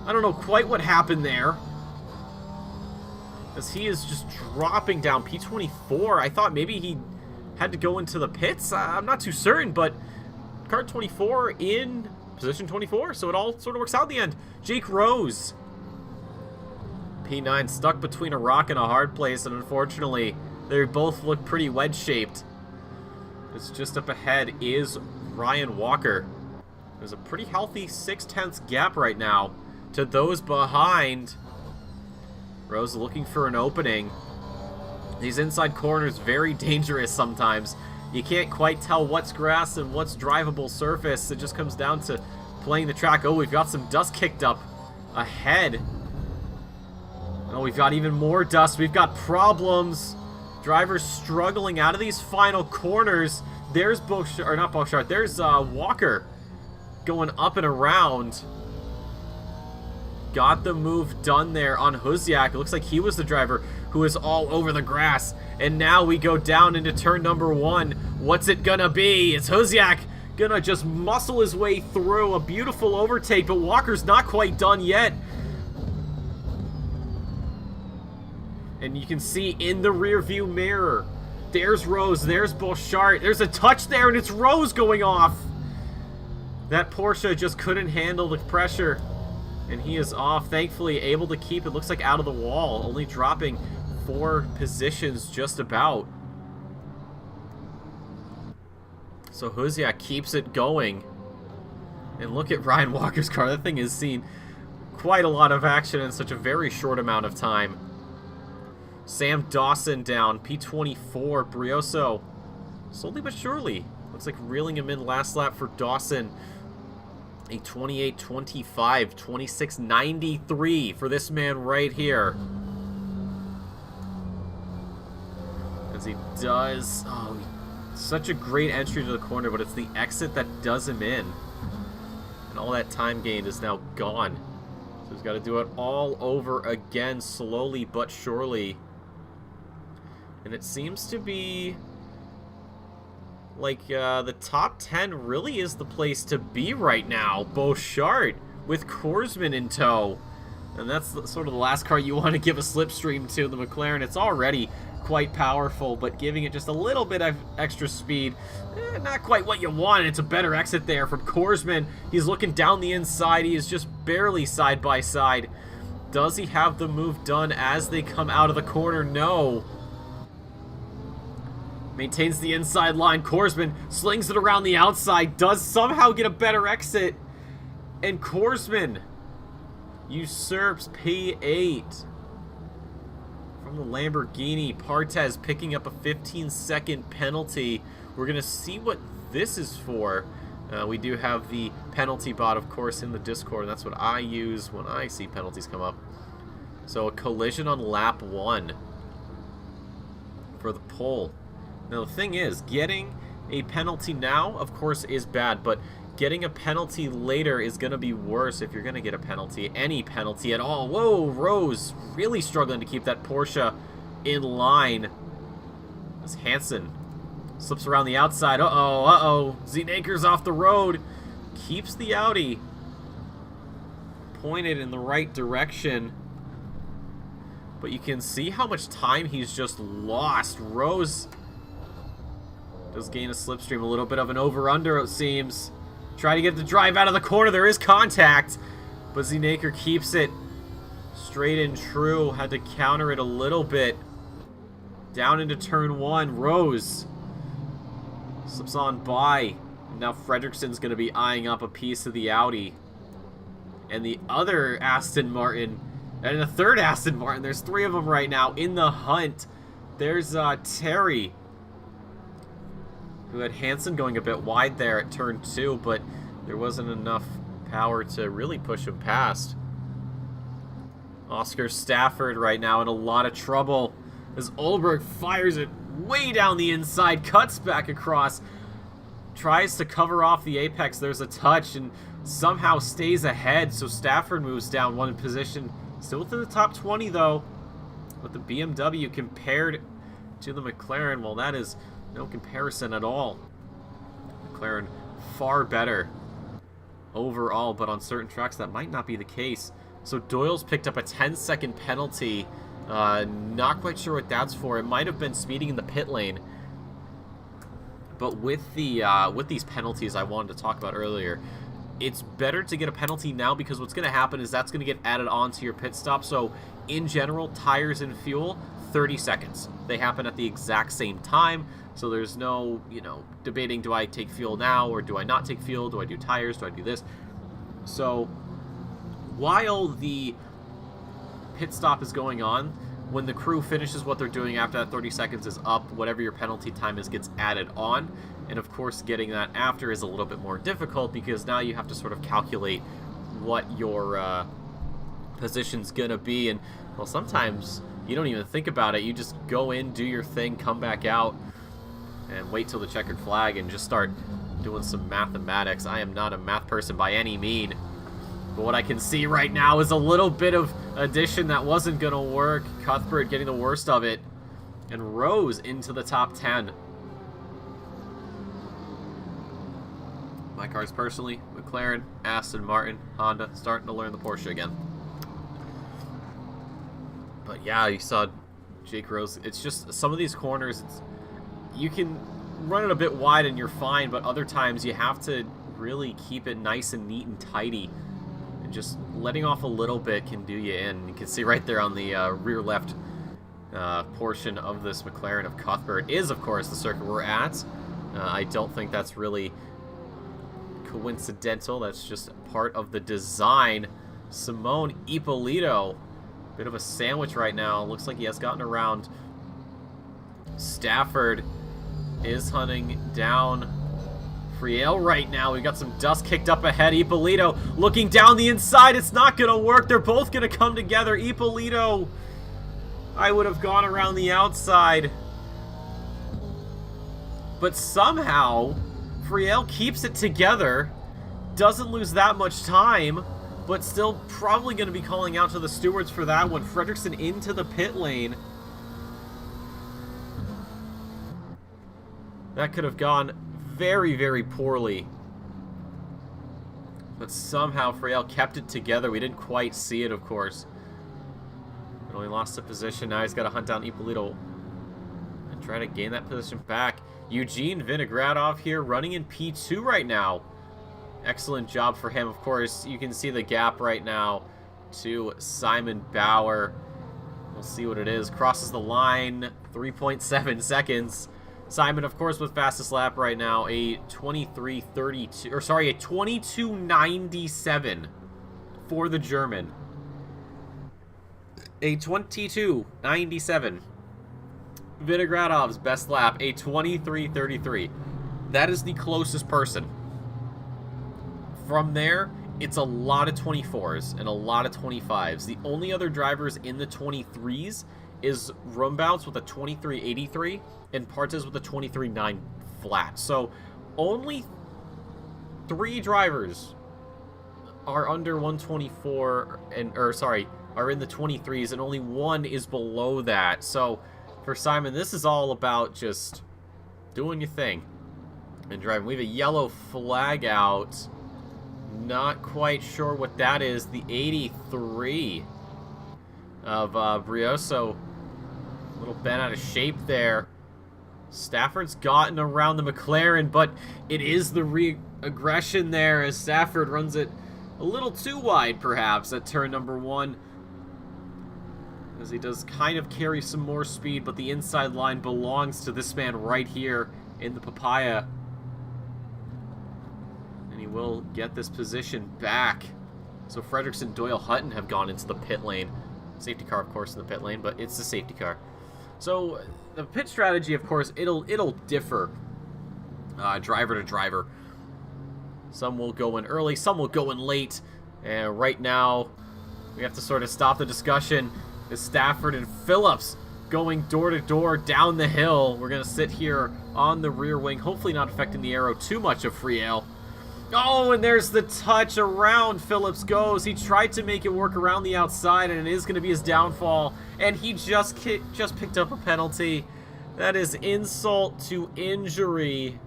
I don't know quite what happened there, as he is just dropping down. P24, I thought maybe he had to go into the pits. I'm not too certain, but car 24 in position 24, so it all sort of works out in the end. Jake Rose, P9, stuck between a rock and a hard place, and unfortunately, they both look pretty wedge-shaped. It's just up ahead is Ryan Walker. There's a pretty healthy 0.6 gap right now to those behind. Rose looking for an opening. These inside corners very dangerous sometimes. You can't quite tell what's grass and what's drivable surface. It just comes down to playing the track. Oh, we've got some dust kicked up ahead. Oh, we've got even more dust. We've got problems. Drivers struggling out of these final corners. There's Beauchart, or not Beauchart, there's Walker going up and around. Got the move done there on Huziak. It looks like he was the driver who was all over the grass. And now we go down into turn number 1. What's it gonna be? It's Huziak gonna just muscle his way through. A beautiful overtake, but Walker's not quite done yet. And you can see in the rear view mirror, there's Rose, there's Bouchard, there's a touch there, and it's Rose going off. That Porsche just couldn't handle the pressure, and he is off. Thankfully, able to keep it, looks like out of the wall, only dropping 4 positions just about. So Huziak keeps it going. And look at Ryan Walker's car. That thing has seen quite a lot of action in such a very short amount of time. Sam Dawson down, P24, Brioso, slowly but surely. Looks like reeling him in last lap for Dawson. A 28.25, 26.93 for this man right here. As he does, such a great entry to the corner, but it's the exit that does him in. And all that time gained is now gone. So he's got to do it all over again, slowly but surely. And it seems to be like the top 10 really is the place to be right now. Bouchard with Korsman in tow. And that's sort of the last car you want to give a slipstream to, the McLaren. It's already quite powerful, but giving it just a little bit of extra speed, not quite what you want. It's a better exit there from Korsman. He's looking down the inside. He is just barely side by side. Does he have the move done as they come out of the corner? No. Maintains the inside line. Korsman slings it around the outside. Does somehow get a better exit. And Korsman usurps P8 from the Lamborghini. Partez picking up a 15-second penalty. We're going to see what this is for. We do have the penalty bot, of course, in the Discord. And that's what I use when I see penalties come up. So a collision on lap 1 for the pole. Now, the thing is, getting a penalty now, of course, is bad, but getting a penalty later is going to be worse if you're going to get a penalty, any penalty at all. Whoa, Rose really struggling to keep that Porsche in line. As Hansen slips around the outside. Uh-oh. Zenaker's off the road. Keeps the Audi pointed in the right direction. But you can see how much time he's just lost. Rose does gain a slipstream, a little bit of an over-under, it seems. Try to get the drive out of the corner. There is contact, but Zenaker keeps it straight and true. Had to counter it a little bit. Down into turn 1. Rose slips on by. Now Fredrickson's going to be eyeing up a piece of the Audi. And the other Aston Martin, and a third Aston Martin. There's 3 of them right now in the hunt. There's Terry, who had Hansen going a bit wide there at turn 2, but there wasn't enough power to really push him past. Oscar Stafford right now in a lot of trouble as Olberg fires it way down the inside, cuts back across, tries to cover off the apex. There's a touch and somehow stays ahead, so Stafford moves down 1 position. Still within the top 20 though, but the BMW compared to the McLaren, well, that is no comparison at all. McLaren far better overall, but on certain tracks that might not be the case. So Doyle's picked up a 10-second penalty. Not quite sure what that's for. It might have been speeding in the pit lane. But with these penalties I wanted to talk about earlier, it's better to get a penalty now because what's going to happen is that's going to get added on to your pit stop. So in general, tires and fuel, 30 seconds. They happen at the exact same time. So there's no, debating, do I take fuel now or do I not take fuel? Do I do tires? Do I do this? So while the pit stop is going on, when the crew finishes what they're doing after that 30 seconds is up, whatever your penalty time is gets added on. And of course, getting that after is a little bit more difficult because now you have to sort of calculate what your position's going to be. And, well, sometimes you don't even think about it. You just go in, do your thing, come back out, and wait till the checkered flag and just start doing some mathematics. I am not a math person by any mean, but what I can see right now is a little bit of addition that wasn't going to work. Cuthbert getting the worst of it, and Rose into the top 10. My cars personally, McLaren, Aston Martin, Honda, starting to learn the Porsche again. But yeah, you saw Jake Rose. It's just some of these corners, you can run it a bit wide and you're fine, but other times you have to really keep it nice and neat and tidy. And just letting off a little bit can do you in. You can see right there on the rear left portion of this McLaren of Cuthbert is, of course, the circuit we're at. I don't think that's really coincidental. That's just part of the design. Simone Ippolito, bit of a sandwich right now. Looks like he has gotten around. Stafford is hunting down Friel right now. We got some dust kicked up ahead. Ippolito looking down the inside. It's not going to work. They're both going to come together. Ippolito, I would have gone around the outside. But somehow, Friel keeps it together. Doesn't lose that much time, but still probably going to be calling out to the stewards for that one. Fredrickson into the pit lane. That could have gone very, very poorly. But somehow Friel kept it together. We didn't quite see it, of course. But only lost the position. Now he's got to hunt down Ippolito and try to gain that position back. Eugene Vinogradov here running in P2 right now. Excellent job for him. Of course, you can see the gap right now to Simon Bauer. We'll see what it is. Crosses the line, 3.7 seconds. Simon, of course, with fastest lap right now, a 23:32, or sorry, a 22:97 for the German. A 22:97. Vinogradov's best lap, a 23:33. That is the closest person. From there, it's a lot of 24s and a lot of 25s. The only other drivers in the 23s is Rumbounce with a 23.83 and Partes with a 23.9 flat. So only 3 drivers are under 124 and, or sorry, are in the 23s, and only 1 is below that. So for Simon, this is all about just doing your thing and driving. We have a yellow flag out. Not quite sure what that is. The 83 of Brioso. A little bent out of shape there. Stafford's gotten around the McLaren, but it is the re-aggression there as Stafford runs it a little too wide, perhaps, at turn number 1. As he does kind of carry some more speed, but the inside line belongs to this man right here in the papaya. And he will get this position back. So Fredrickson, Doyle, Hutton have gone into the pit lane. Safety car, of course, in the pit lane, but it's the safety car. So the pit strategy, of course, it'll differ driver to driver. Some will go in early, some will go in late. And right now, we have to sort of stop the discussion. Is Stafford and Phillips going door to door down the hill? We're going to sit here on the rear wing, hopefully not affecting the aero too much of Friel. Oh, and there's the touch. Around Phillips goes. He tried to make it work around the outside, and it is going to be his downfall. And he just picked up a penalty. That is insult to injury.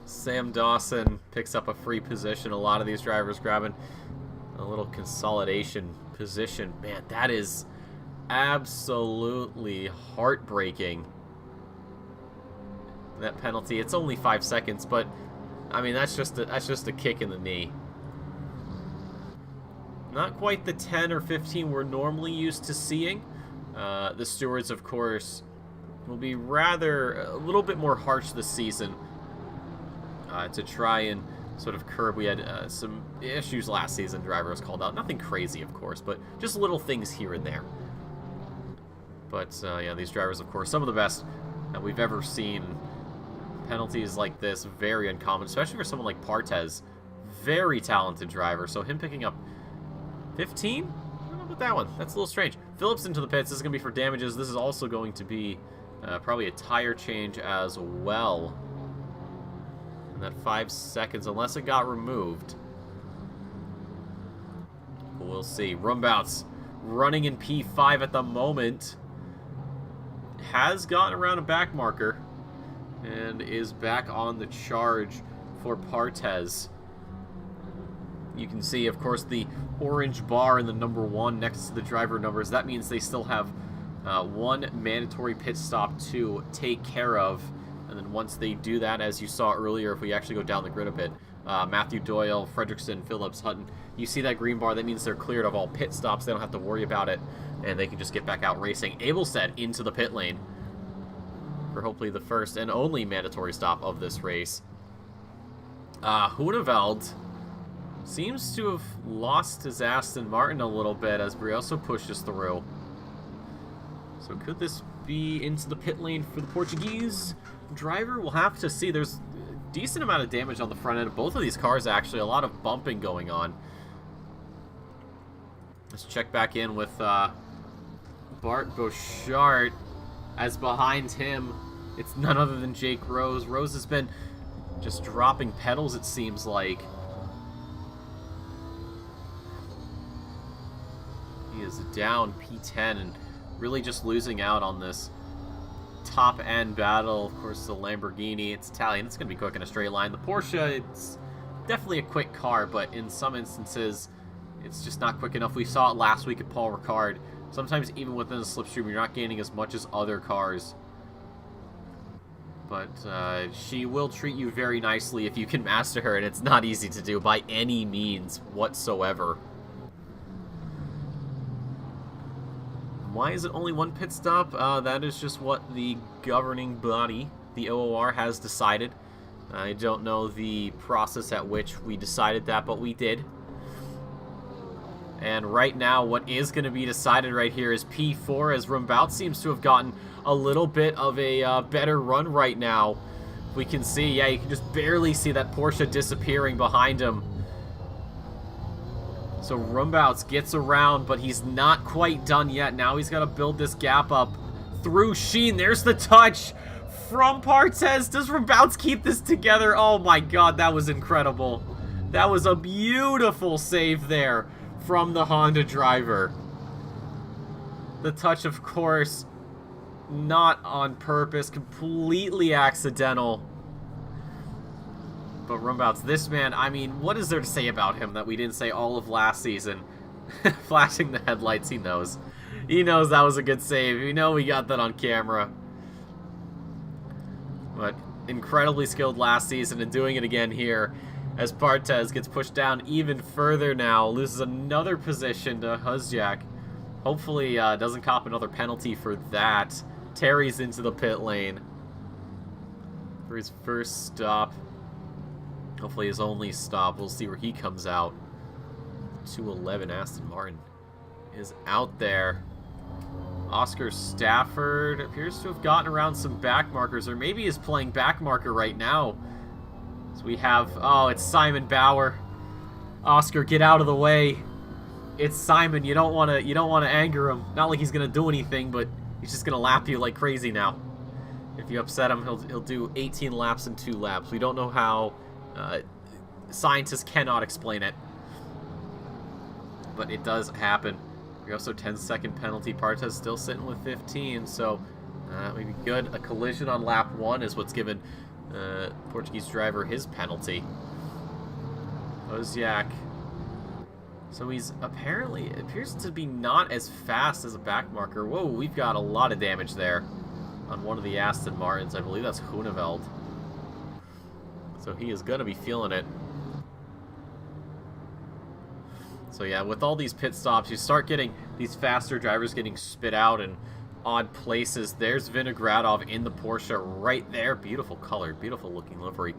Sam Dawson picks up a free position. A lot of these drivers grabbing a little consolidation position. Man, that is absolutely heartbreaking. That penalty, it's only 5 seconds, but I mean, that's just a kick in the knee. Not quite the 10 or 15 we're normally used to seeing. The stewards, of course, will be a little bit more harsh this season to try and sort of curb. We had some issues last season. Driver was called out. Nothing crazy, of course, but just little things here and there. But yeah, these drivers, of course, some of the best that we've ever seen. Penalties like this, very uncommon, especially for someone like Partes. Very talented driver. So him picking up 15? I don't know about that one. That's a little strange. Phillips into the pits. This is going to be for damages. This is also going to be probably a tire change as well. And that 5 seconds, unless it got removed. But we'll see. Rumbouts running in P5 at the moment. Has gotten around a back marker. And is back on the charge for Partes. You can see, of course, the orange bar in the number 1 next to the driver numbers. That means they still have One mandatory pit stop to take care of. And then once they do that, as you saw earlier, if we actually go down the grid a bit, Matthew Doyle, Fredrickson, Phillips, Hutton, you see that green bar, that means they're cleared of all pit stops. They don't have to worry about it, and they can just get back out racing. Abelstead into the pit lane for hopefully the first and only mandatory stop of this race. Huneveld seems to have lost his Aston Martin a little bit as Brioso pushes through. So could this be into the pit lane for the Portuguese driver? We'll have to see. There's a decent amount of damage on the front end of both of these cars, actually. A lot of bumping going on. Let's check back in with Bart Bouchard, as behind him, it's none other than Jake Rose. Rose has been just dropping pedals, it seems like. He is down P10 and really just losing out on this top-end battle. Of course, the Lamborghini, it's Italian. It's going to be quick in a straight line. The Porsche, it's definitely a quick car, but in some instances, it's just not quick enough. We saw it last week at Paul Ricard. Sometimes even within the slipstream, you're not gaining as much as other cars. But she will treat you very nicely if you can master her, and it's not easy to do by any means whatsoever. Why is it only one pit stop? That is just what the governing body, the OOR, has decided. I don't know the process at which we decided that, but we did. And right now, what is going to be decided right here is P4, as Rumbout seems to have gotten a little bit of a better run right now. We can see, yeah, you can just barely see that Porsche disappearing behind him. So Rumbouts gets around, but he's not quite done yet. Now he's got to build this gap up through Sheen. There's the touch from Partez. Does Rumbouts keep this together? Oh my god, that was incredible. That was a beautiful save there from the Honda driver. The touch, of course, not on purpose, completely accidental. But Rumbouts, this man, I mean, what is there to say about him that we didn't say all of last season? Flashing the headlights, he knows. He knows that was a good save. We know we got that on camera. But incredibly skilled last season and doing it again here, as Partez gets pushed down even further now, loses another position to Huzjak. Hopefully doesn't cop another penalty for that. Terry's into the pit lane for his first stop. Hopefully his only stop. We'll see where he comes out. 211 Aston Martin is out there. Oscar Stafford appears to have gotten around some back markers, or maybe is playing back marker right now. So we have, oh, it's Simon Bauer. Oscar, get out of the way. It's Simon. You don't want to anger him. Not like he's gonna do anything, but he's just gonna lap you like crazy now. If you upset him, he'll do 18 laps in 2 laps. We don't know how. Scientists cannot explain it, but it does happen. We also 10-second penalty. Partez still sitting with 15, so maybe good. A collision on lap 1 is what's given Portuguese driver his penalty. Oziak. So he's apparently, appears to be not as fast as a back marker. Whoa, we've got a lot of damage there on one of the Aston Martins. I believe that's Huneveld. So he is going to be feeling it. So yeah, with all these pit stops, you start getting these faster drivers getting spit out in odd places. There's Vinogradov in the Porsche right there. Beautiful color, beautiful looking livery.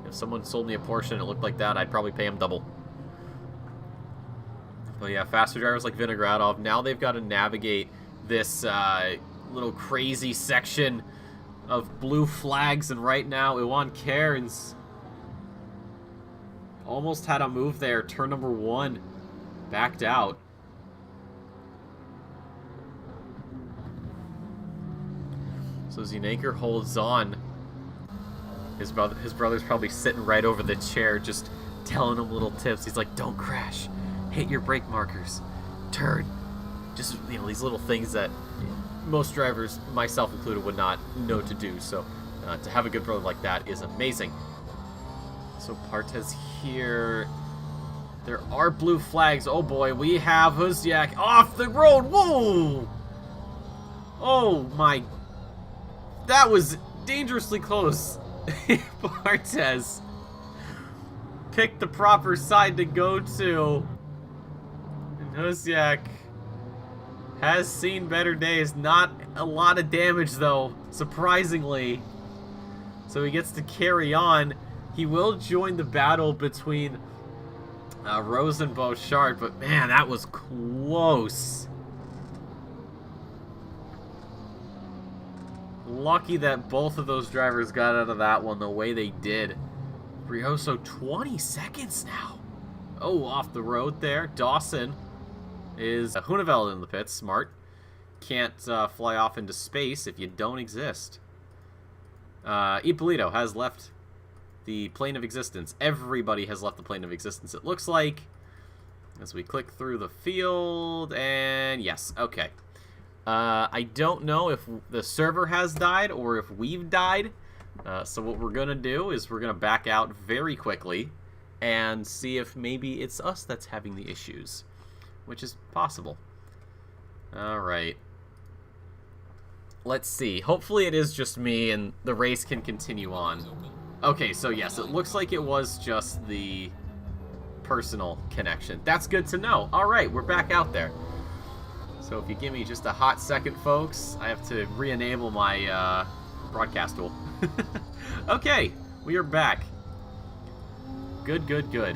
If someone sold me a Porsche and it looked like that, I'd probably pay him double. But yeah, faster drivers like Vinogradov, now they've got to navigate this little crazy section of blue flags, and right now Iwan Cairns almost had a move there. Turn number 1 backed out. So Zinacre holds on. His brother's probably sitting right over the chair, just telling him little tips. He's like, "Don't crash, hit your brake markers, turn." Just, you know, these little things that most drivers, myself included, would not know to do. So to have a good brother like that is amazing. So Partez here. There are blue flags. Oh boy, we have Huzjak off the road. Whoa! Oh my... That was dangerously close. Bartez picked the proper side to go to. And Hosiak has seen better days. Not a lot of damage, though, surprisingly. So he gets to carry on. He will join the battle between Rose and Beauchart, but man, that was close. Lucky that both of those drivers got out of that one the way they did. Brioso, 20 seconds now. Oh, off the road there. Dawson is Huneveld in the pits. Smart. Can't fly off into space if you don't exist. Ippolito has left the plane of existence. Everybody has left the plane of existence, it looks like. As we click through the field, and yes, okay. I don't know if the server has died or if we've died. So what we're going to do is we're going to back out very quickly and see if maybe it's us that's having the issues, which is possible. Alright. Let's see. Hopefully it is just me and the race can continue on. Okay, so yes, it looks like it was just the personal connection. That's good to know. Alright, we're back out there. So if you give me just a hot second, folks, I have to re-enable my broadcast tool. Okay, we are back. Good, good, good.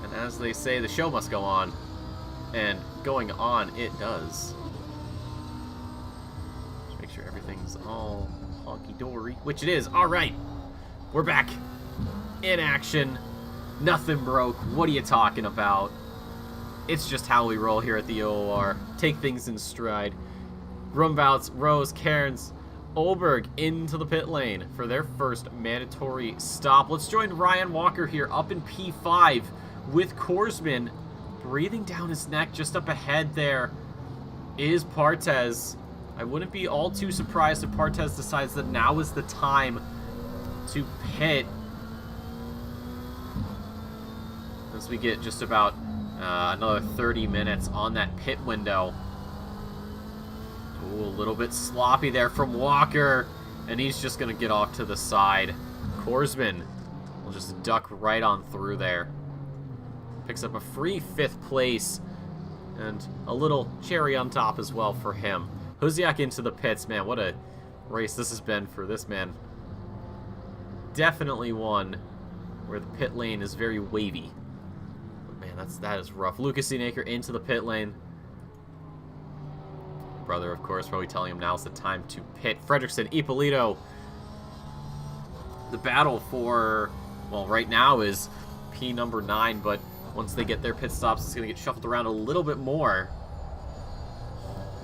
And as they say, the show must go on. And going on, it does. Just make sure everything's all honky-dory, which it is. Alright, we're back. In action. Nothing broke. What are you talking about? It's just how we roll here at the OOR. Take things in stride. Rumbouts, Rose, Cairns, Olberg into the pit lane for their first mandatory stop. Let's join Ryan Walker here up in P5 with Korsman breathing down his neck. Just up ahead there is Partez. I wouldn't be all too surprised if Partez decides that now is the time to pit. As we get just about another 30 minutes on that pit window. Ooh, a little bit sloppy there from Walker, and he's just going to get off to the side. Korsman will just duck right on through there. Picks up a free 5th place, and a little cherry on top as well for him. Hosiak into the pits. Man, what a race this has been for this man. Definitely one where the pit lane is very wavy. But man, that is rough. Lucas Seanaker into the pit lane. Brother, of course, probably telling him now's the time to pit. Fredrickson, Ippolito. The battle for, well, right now is P number 9, but once they get their pit stops, it's going to get shuffled around a little bit more.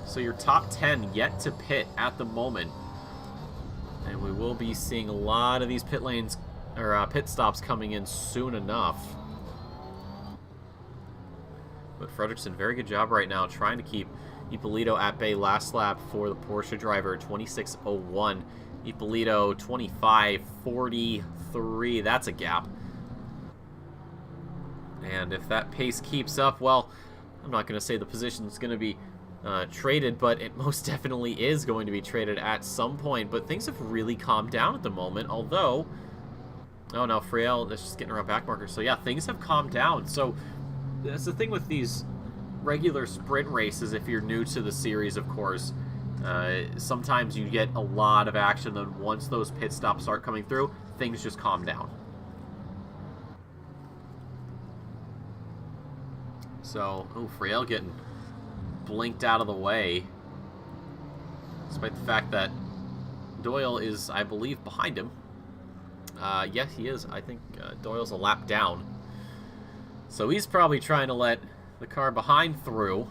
So your top 10 yet to pit at the moment. And we will be seeing a lot of these pit lanes, or pit stops coming in soon enough. But Fredrickson, very good job right now trying to keep Ippolito at bay. Last lap for the Porsche driver, 26.01. Ippolito, 25.43. That's a gap. And if that pace keeps up, well, I'm not going to say the position is going to be traded, but it most definitely is going to be traded at some point. But things have really calmed down at the moment, although... Oh, no, Friel is just getting around back markers. So, yeah, things have calmed down. So, that's the thing with these regular sprint races, if you're new to the series, of course. Sometimes you get a lot of action, and once those pit stops start coming through, things just calm down. So, oh, Friel getting blinked out of the way. Despite the fact that Doyle is, I believe, behind him. Yes, he is. I think Doyle's a lap down. So he's probably trying to let the car behind through.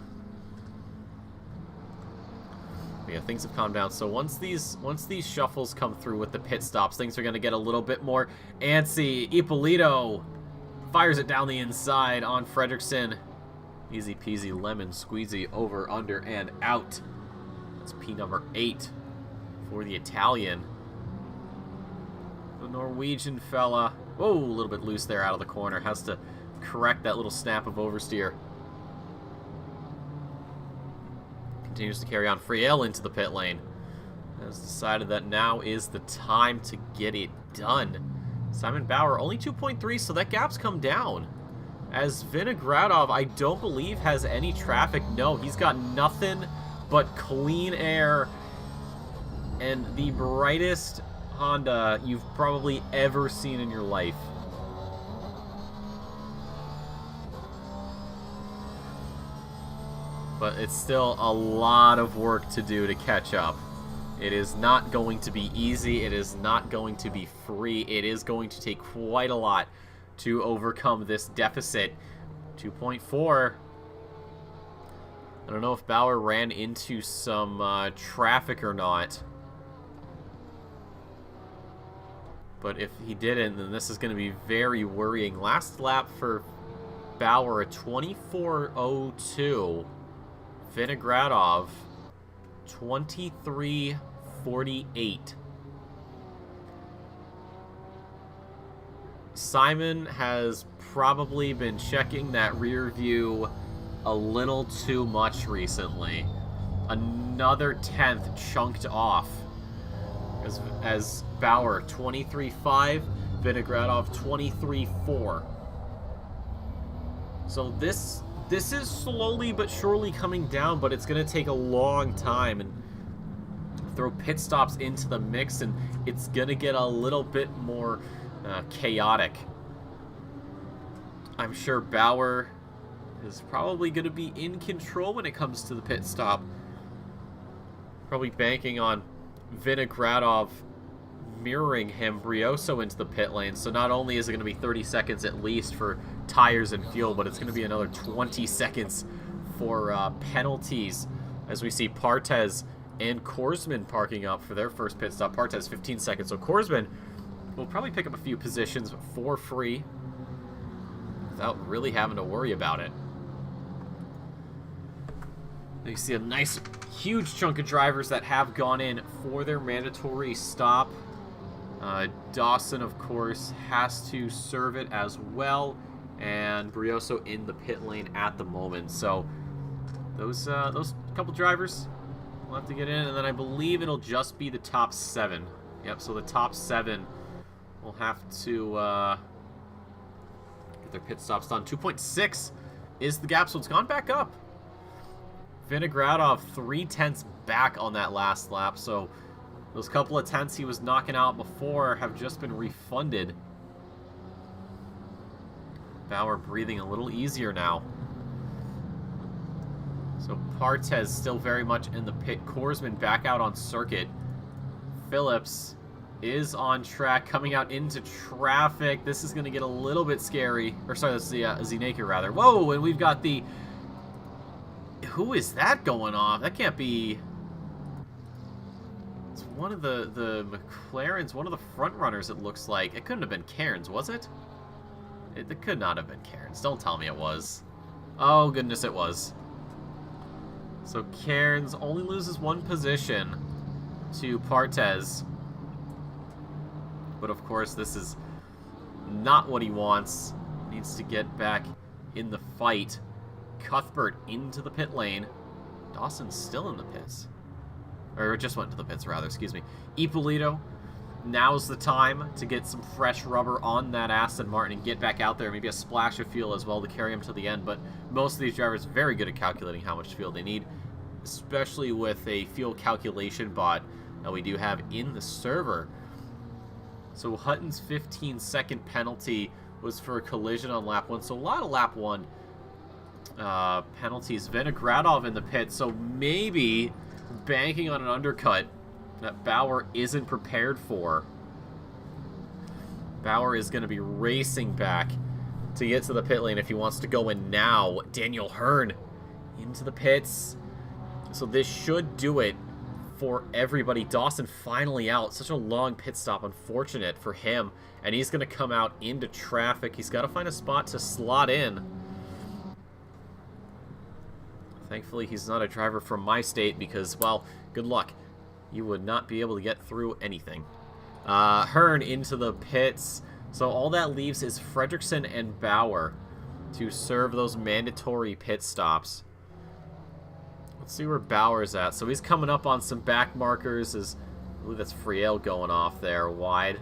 But yeah, things have calmed down. So once these shuffles come through with the pit stops, things are going to get a little bit more antsy. Ippolito fires it down the inside on Fredrickson. Easy peasy lemon squeezy, over, under, and out. That's P number 8 for the Italian. The Norwegian fella. Whoa, a little bit loose there out of the corner. Has to correct that little snap of oversteer. continues to carry on. Friel into the pit lane. Has decided that now is the time to get it done. Simon Bauer, only 2.3, so that gap's come down. As Vinogradov, I don't believe, has any traffic. No, he's got nothing but clean air and the brightest Honda you've probably ever seen in your life. But it's still a lot of work to do to catch up. It is not going to be easy. It is not going to be free. It is going to take quite a lot to overcome this deficit. 2.4. I don't know if Bauer ran into some traffic or not. But if he didn't, then this is going to be very worrying. Last lap for Bauer, a 24:02. Vinogradov, 23:48. Simon has probably been checking that rear view a little too much recently. Another 10th chunked off. As Bauer, 23.5, Vinogradov, 23.4. So this is slowly but surely coming down, but it's going to take a long time, and throw pit stops into the mix, and it's going to get a little bit more chaotic. I'm sure Bauer is probably going to be in control when it comes to the pit stop. Probably banking on Vinogradov mirroring him, Brioso, into the pit lane. So not only is it going to be 30 seconds at least for tires and fuel, but it's going to be another 20 seconds for penalties, as we see Partez and Korsman parking up for their first pit stop. Partez 15 seconds, so Korsman will probably pick up a few positions for free without really having to worry about it. You see a nice, huge chunk of drivers that have gone in for their mandatory stop. Dawson, of course, has to serve it as well, and Brioso in the pit lane at the moment. So those couple drivers will have to get in, and then I believe it'll just be the top 7. Yep, so the top 7 will have to get their pit stops done. 2.6 is the gap, so it's gone back up. Vinogradov 0.3 back on that last lap, so those couple of tenths he was knocking out before have just been refunded. Bauer breathing a little easier now. So Partez still very much in the pit. Korsman back out on circuit. Phillips is on track, coming out into traffic. This is going to get a little bit scary. Or sorry, this is the Zineka rather. Whoa, and we've got the... Who is that going off? That can't be... It's one of the McLarens, one of the front runners, it looks like. It couldn't have been Cairns, was it? It could not have been Cairns. Don't tell me it was. Oh, goodness, it was. So Cairns only loses one position to Partez. But, of course, this is not what he wants. Needs to get back in the fight. Cuthbert into the pit lane. Dawson's still in the pits. Or just went to the pits, rather, excuse me. Ippolito, now's the time to get some fresh rubber on that Aston Martin and get back out there. Maybe a splash of fuel as well to carry him to the end. But most of these drivers are very good at calculating how much fuel they need, especially with a fuel calculation bot that we do have in the server. So Hutton's 15-second penalty was for a collision on lap 1. So a lot of lap 1 penalties. Vinogradov in the pit, so maybe banking on an undercut that Bauer isn't prepared for. Bauer is going to be racing back to get to the pit lane if he wants to go in now. Daniel Hearn into the pits. So this should do it for everybody. Dawson finally out. Such a long pit stop. Unfortunate for him. And he's going to come out into traffic. He's got to find a spot to slot in. Thankfully, he's not a driver from my state because, well, good luck. You would not be able to get through anything. Hearn into the pits. So all that leaves is Fredrickson and Bauer to serve those mandatory pit stops. Let's see where Bauer's at. So he's coming up on some back markers. I believe that's Friel going off there wide.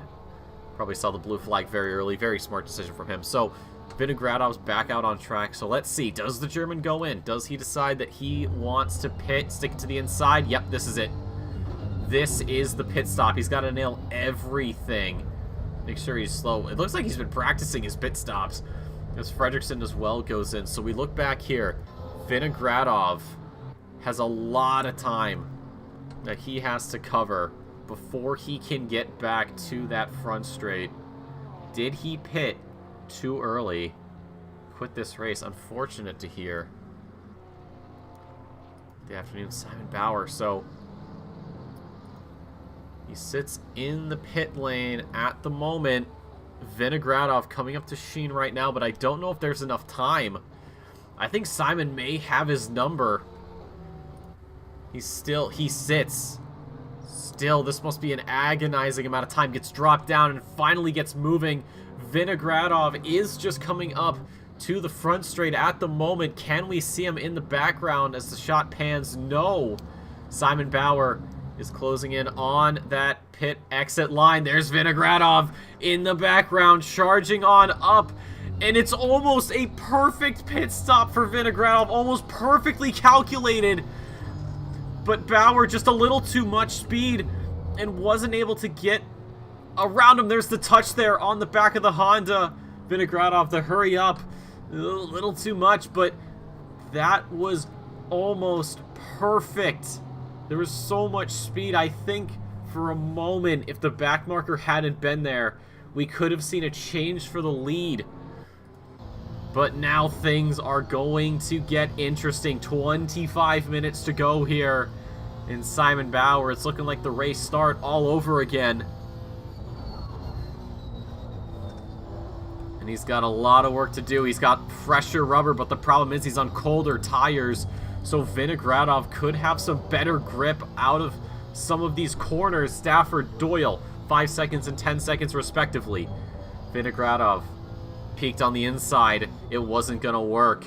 Probably saw the blue flag very early. Very smart decision from him. So Vinogradov's back out on track. So let's see. Does the German go in? Does he decide that he wants to pit, stick it to the inside? Yep, this is it. This is the pit stop. He's got to nail everything. Make sure he's slow. It looks like he's been practicing his pit stops. As Fredrickson as well goes in. So we look back here. Vinogradov has a lot of time that he has to cover before he can get back to that front straight. Did he pit too early? Quit this race. Unfortunate to hear. The afternoon, Simon Bauer. So he sits in the pit lane at the moment. Vinogradov coming up to Sheen right now, but I don't know if there's enough time. I think Simon may have his number. He sits. Still, this must be an agonizing amount of time. Gets dropped down and finally gets moving. Vinogradov is just coming up to the front straight at the moment. Can we see him in the background as the shot pans? No. Simon Bauer is closing in on that pit exit line. There's Vinogradov in the background, charging on up. And it's almost a perfect pit stop for Vinogradov. Almost perfectly calculated. But Bauer just a little too much speed and wasn't able to get around him. There's the touch there on the back of the Honda. Vinogradov, the hurry up. A little too much, but that was almost perfect. There was so much speed. I think for a moment, if the back marker hadn't been there, we could have seen a change for the lead. But now things are going to get interesting. 25 minutes to go here in Simon Bauer. It's looking like the race start all over again. And he's got a lot of work to do. He's got fresher rubber, but the problem is he's on colder tires. So Vinogradov could have some better grip out of some of these corners. Stafford, Doyle, 5 seconds and 10 seconds respectively. Vinogradov peaked on the inside. It wasn't gonna work.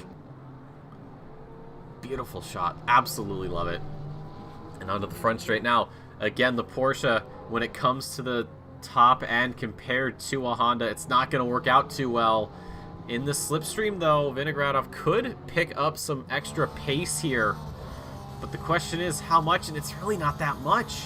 Beautiful shot. Absolutely love it. And onto the front straight now. Again, the Porsche, when it comes to the top end compared to a Honda, it's not gonna work out too well. In the slipstream, though, Vinogradov could pick up some extra pace here. But the question is how much, and it's really not that much.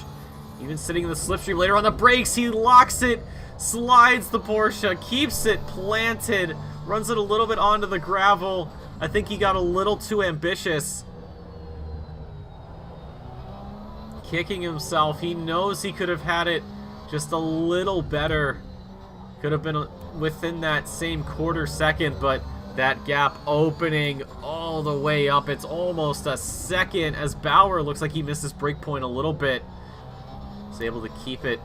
Even sitting in the slipstream later on the brakes, he locks it, slides the Porsche, keeps it planted, runs it a little bit onto the gravel. I think he got a little too ambitious. Kicking himself. He knows he could have had it just a little better. Could have been within that same quarter second, but that gap opening all the way up. It's almost a second as Bauer looks like he missed his break point a little bit. He's able to keep it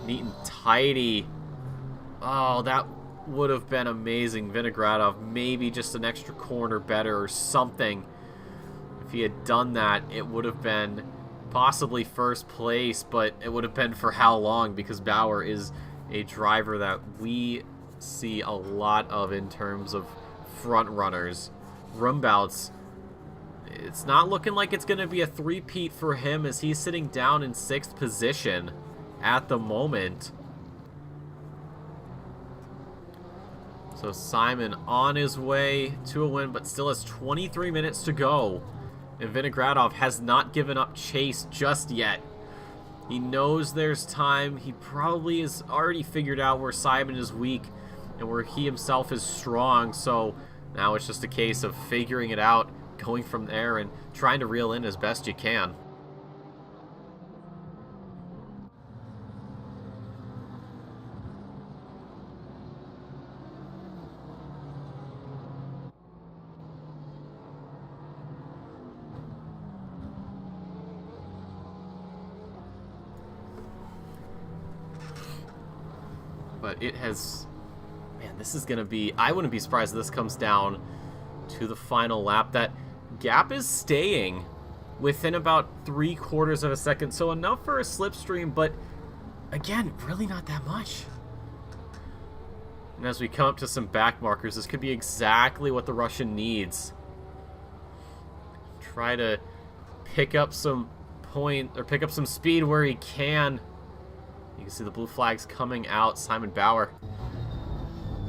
neat and tidy. Oh, that would have been amazing. Vinogradov, maybe just an extra corner better or something. If he had done that, it would have been possibly first place, but it would have been for how long? Because Bauer is a driver that we see a lot of in terms of front runners. Rumbouts, it's not looking like it's going to be a three-peat for him as he's sitting down in 6th position at the moment. So Simon on his way to a win, but still has 23 minutes to go. And Vinogradov has not given up chase just yet. He knows there's time. He probably has already figured out where Simon is weak and where he himself is strong. So now it's just a case of figuring it out, going from there, and trying to reel in as best you can. But it has, man, this is going to be, I wouldn't be surprised if this comes down to the final lap. That gap is staying within about 3/4 of a second. So enough for a slipstream, but again, really not that much. And as we come up to some back markers, this could be exactly what the Russian needs. Try to pick up some pick up some speed where he can. You can see the blue flags coming out. Simon Bauer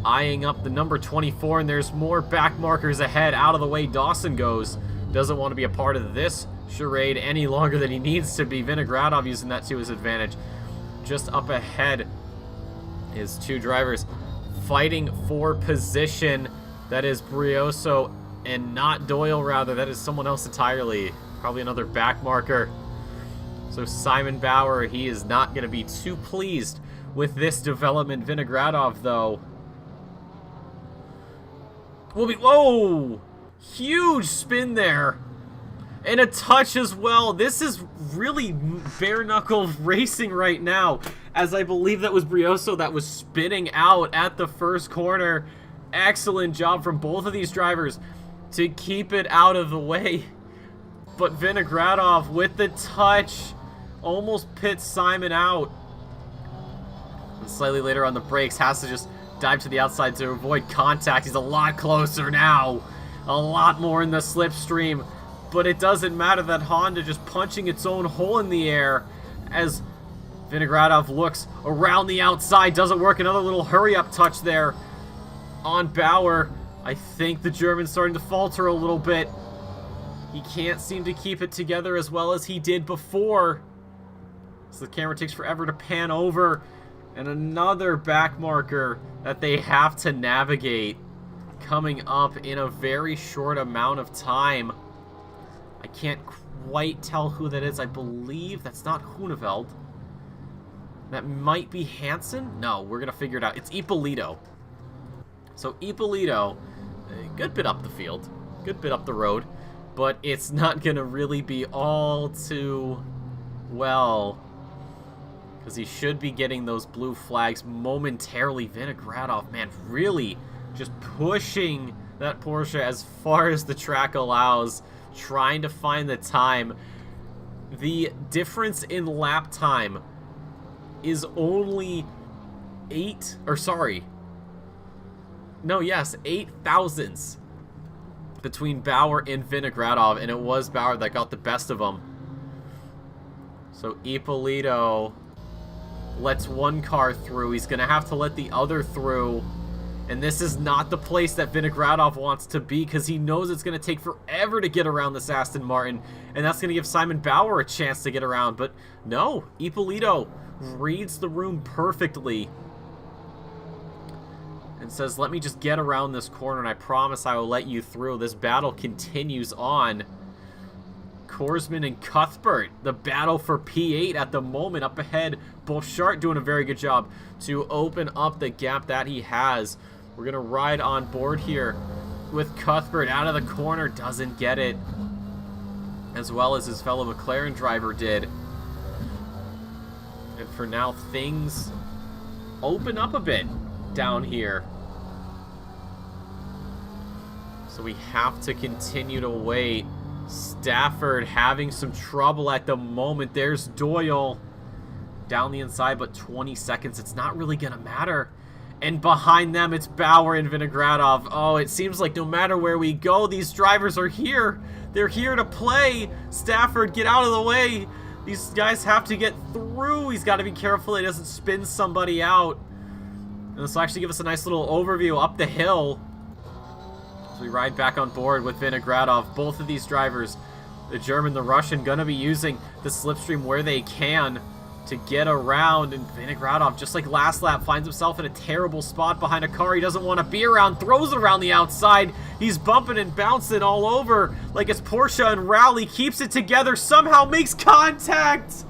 eyeing up the number 24, and there's more back markers ahead. Out of the way Dawson goes. Doesn't want to be a part of this charade any longer than he needs to be. Vinogradov using that to his advantage. Just up ahead is two drivers fighting for position. That is Brioso and not Doyle, rather. That is someone else entirely. Probably another back marker. So Simon Bauer, he is not going to be too pleased with this development. Vinogradov, though, will be... Whoa! Huge spin there. And a touch as well. This is really bare-knuckle racing right now, as I believe that was Brioso that was spinning out at the first corner. Excellent job from both of these drivers to keep it out of the way. But Vinogradov with the touch almost pits Simon out. And slightly later on the brakes, has to just dive to the outside to avoid contact. He's a lot closer now. A lot more in the slipstream. But it doesn't matter, that Honda just punching its own hole in the air as Vinogradov looks around the outside. Doesn't work. Another little hurry-up touch there on Bauer. I think the German's starting to falter a little bit. He can't seem to keep it together as well as he did before. So the camera takes forever to pan over. And another back marker that they have to navigate coming up in a very short amount of time. I can't quite tell who that is. I believe that's not Huneveld. That might be Hansen? No, we're going to figure it out. It's Ippolito. So Ippolito, a good bit up the field, good bit up the road, but it's not going to really be all too well, because he should be getting those blue flags momentarily. Vinogradov, man, really just pushing that Porsche as far as the track allows, trying to find the time. The difference in lap time is only 8 thousandths between Bauer and Vinogradov, and it was Bauer that got the best of them. So Ippolito lets one car through. He's going to have to let the other through. And this is not the place that Vinogradov wants to be, because he knows it's going to take forever to get around this Aston Martin. And that's going to give Simon Bauer a chance to get around. But no, Ippolito reads the room perfectly and says, let me just get around this corner, and I promise I will let you through. This battle continues on. Korsman and Cuthbert, the battle for P8 at the moment. Up ahead, Bouchard doing a very good job to open up the gap that he has. We're going to ride on board here with Cuthbert out of the corner. Doesn't get it, as well as his fellow McLaren driver did. And for now, things open up a bit down here. So we have to continue to wait. Stafford having some trouble at the moment. There's Doyle down the inside, but 20 seconds. It's not really going to matter. And behind them, it's Bauer and Vinogradov. Oh, it seems like no matter where we go, these drivers are here. They're here to play. Stafford, get out of the way. These guys have to get through. He's got to be careful he doesn't spin somebody out. And this will actually give us a nice little overview up the hill as we ride back on board with Vinogradov. Both of these drivers, the German, the Russian, going to be using the slipstream where they can to get around. And Vinogradov, just like last lap, finds himself in a terrible spot behind a car he doesn't want to be around. Throws it around the outside. He's bumping and bouncing all over like it's Porsche and Rally. Keeps it together. Somehow makes contact.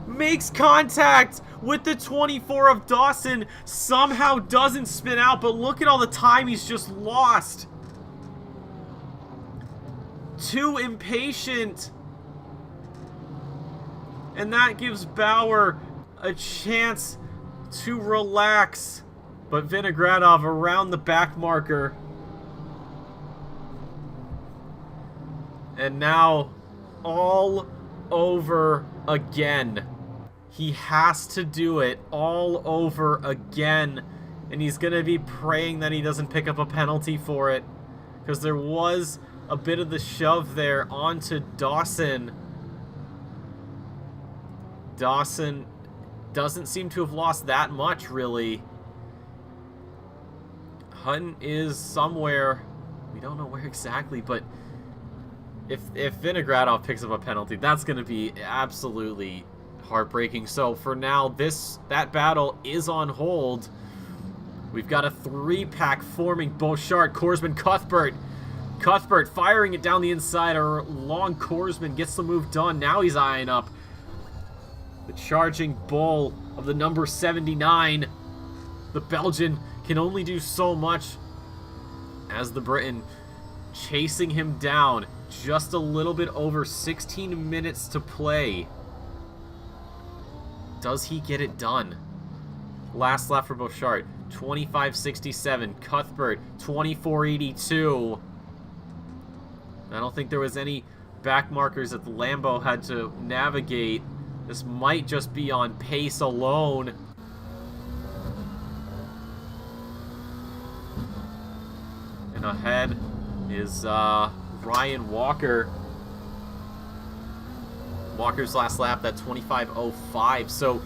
Makes contact with the 24 of Dawson. Somehow doesn't spin out, but look at all the time he's just lost. Too impatient. And that gives Bauer a chance to relax. But Vinogradov around the back marker. And now all over again. He has to do it all over again. And he's going to be praying that he doesn't pick up a penalty for it, because there was a bit of the shove there onto Dawson. Dawson doesn't seem to have lost that much, really. Hutton is somewhere. We don't know where exactly, but if Vinogradov picks up a penalty, that's going to be absolutely heartbreaking. So for now, that battle is on hold. We've got a 3-pack forming. Beauchart, Korsman, Cuthbert. Cuthbert firing it down the inside. Our long Korsman gets the move done. Now he's eyeing up the charging bull of the number 79. The Belgian can only do so much as the Briton chasing him down. Just a little bit over 16 minutes to play. Does he get it done? Last lap for Beauchart, 25.67. Cuthbert, 24.82. I don't think there was any back markers that the Lambo had to navigate. This might just be on pace alone. And ahead is Ryan Walker. Walker's last lap, that 25.05. So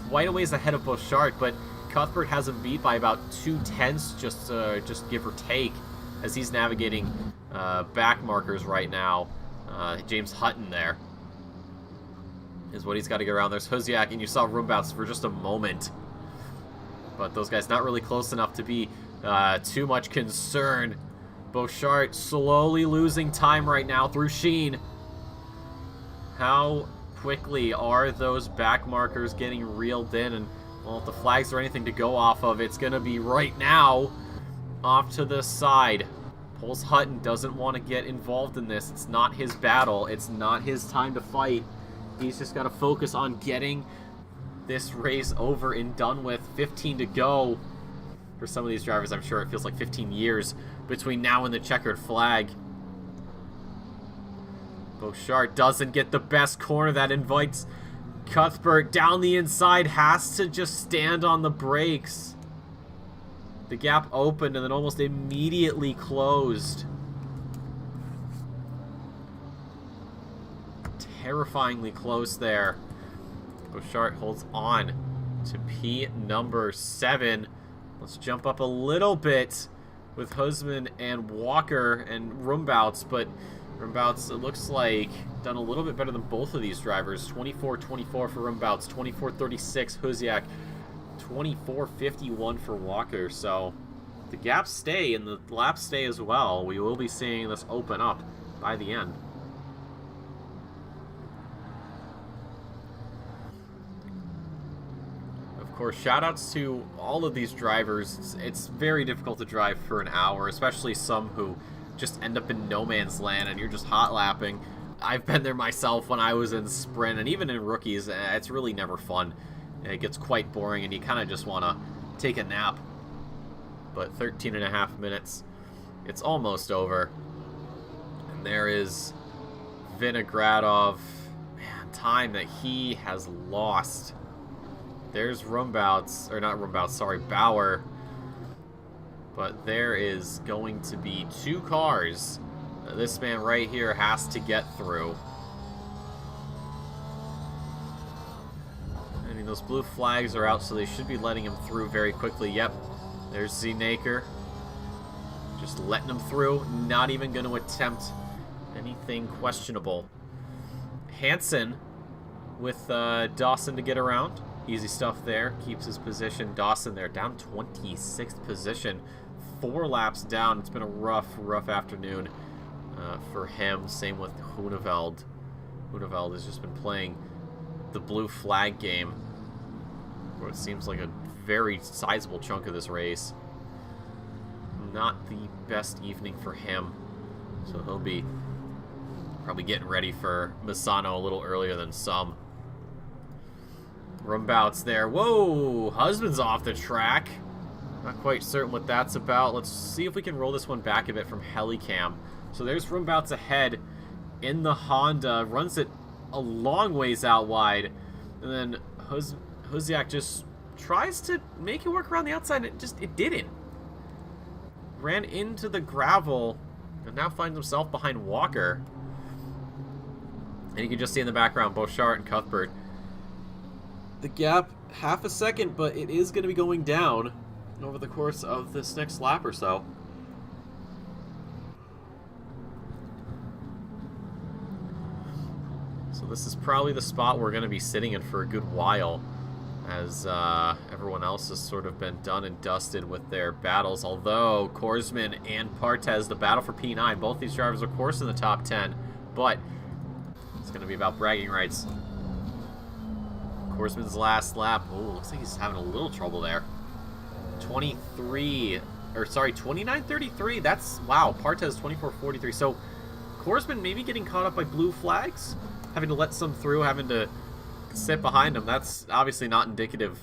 quite a ways ahead of Beauchart, but Cuthbert has him beat by about 2/10, just give or take, as he's navigating back markers right now. James Hutton there is what he's got to get around. There's Huziak, and you saw Rumbouts for just a moment. But those guys not really close enough to be too much concern. Beauchart slowly losing time right now through Sheen. How quickly are those back markers getting reeled in? And, well, if the flags are anything to go off of, it's going to be right now off to the side. Pols Hutton doesn't want to get involved in this. It's not his battle. It's not his time to fight. He's just got to focus on getting this race over and done with. 15 to go. For some of these drivers, I'm sure it feels like 15 years between now and the checkered flag. Beauchart doesn't get the best corner. That invites Cuthbert down the inside. Has to just stand on the brakes. The gap opened and then almost immediately closed. Terrifyingly close there. Beauchart holds on to P number 7. Let's jump up a little bit with Husman and Walker and Rumbouts, but Rumbouts, it looks like, done a little bit better than both of these drivers. 24.24 for Rumbouts, 24.36 Huziak, 24.51 for Walker. So the gaps stay and the laps stay as well. We will be seeing this open up by the end. Of course, shoutouts to all of these drivers. It's very difficult to drive for an hour, especially some who just end up in no man's land and you're just hot lapping. I've been there myself when I was in sprint, and even in rookies, it's really never fun. It gets quite boring and you kind of just want to take a nap. But 13.5 minutes, it's almost over. And there is Vinogradov. Man, time that he has lost. There's Rumbouts, or not Rumbouts, sorry, Bauer. But there is going to be 2 cars this man right here has to get through. I mean, those blue flags are out, so they should be letting him through very quickly. Yep, there's Zenaker. Just letting him through, not even going to attempt anything questionable. Hansen with Dawson to get around. Easy stuff there. Keeps his position. Dawson there, down 26th position. 4 laps down. It's been a rough afternoon for him. Same with Huneveld. Huneveld has just been playing the blue flag game, where it seems like a very sizable chunk of this race. Not the best evening for him. So he'll be probably getting ready for Misano a little earlier than some. Rumbouts there. Whoa! Husband's off the track. Not quite certain what that's about. Let's see if we can roll this one back a bit from Helicam. So there's Rumbouts ahead in the Honda. Runs it a long ways out wide. And then Huziak just tries to make it work around the outside. It didn't. Ran into the gravel And now finds himself behind Walker. And you can just see in the background Beauchart and Cuthbert. The gap, half a second, but it is going to be going down over the course of this next lap or so. So this is probably the spot we're going to be sitting in for a good while, as everyone else has sort of been done and dusted with their battles. Although Korsman and Partez, the battle for P9, both these drivers, of course, in the top 10, but it's going to be about bragging rights. Korsman's last lap. Oh, looks like he's having a little trouble there. 29:33. That's, wow, Partez 24:43. So Korsman maybe getting caught up by blue flags, having to let some through, having to sit behind him. That's obviously not indicative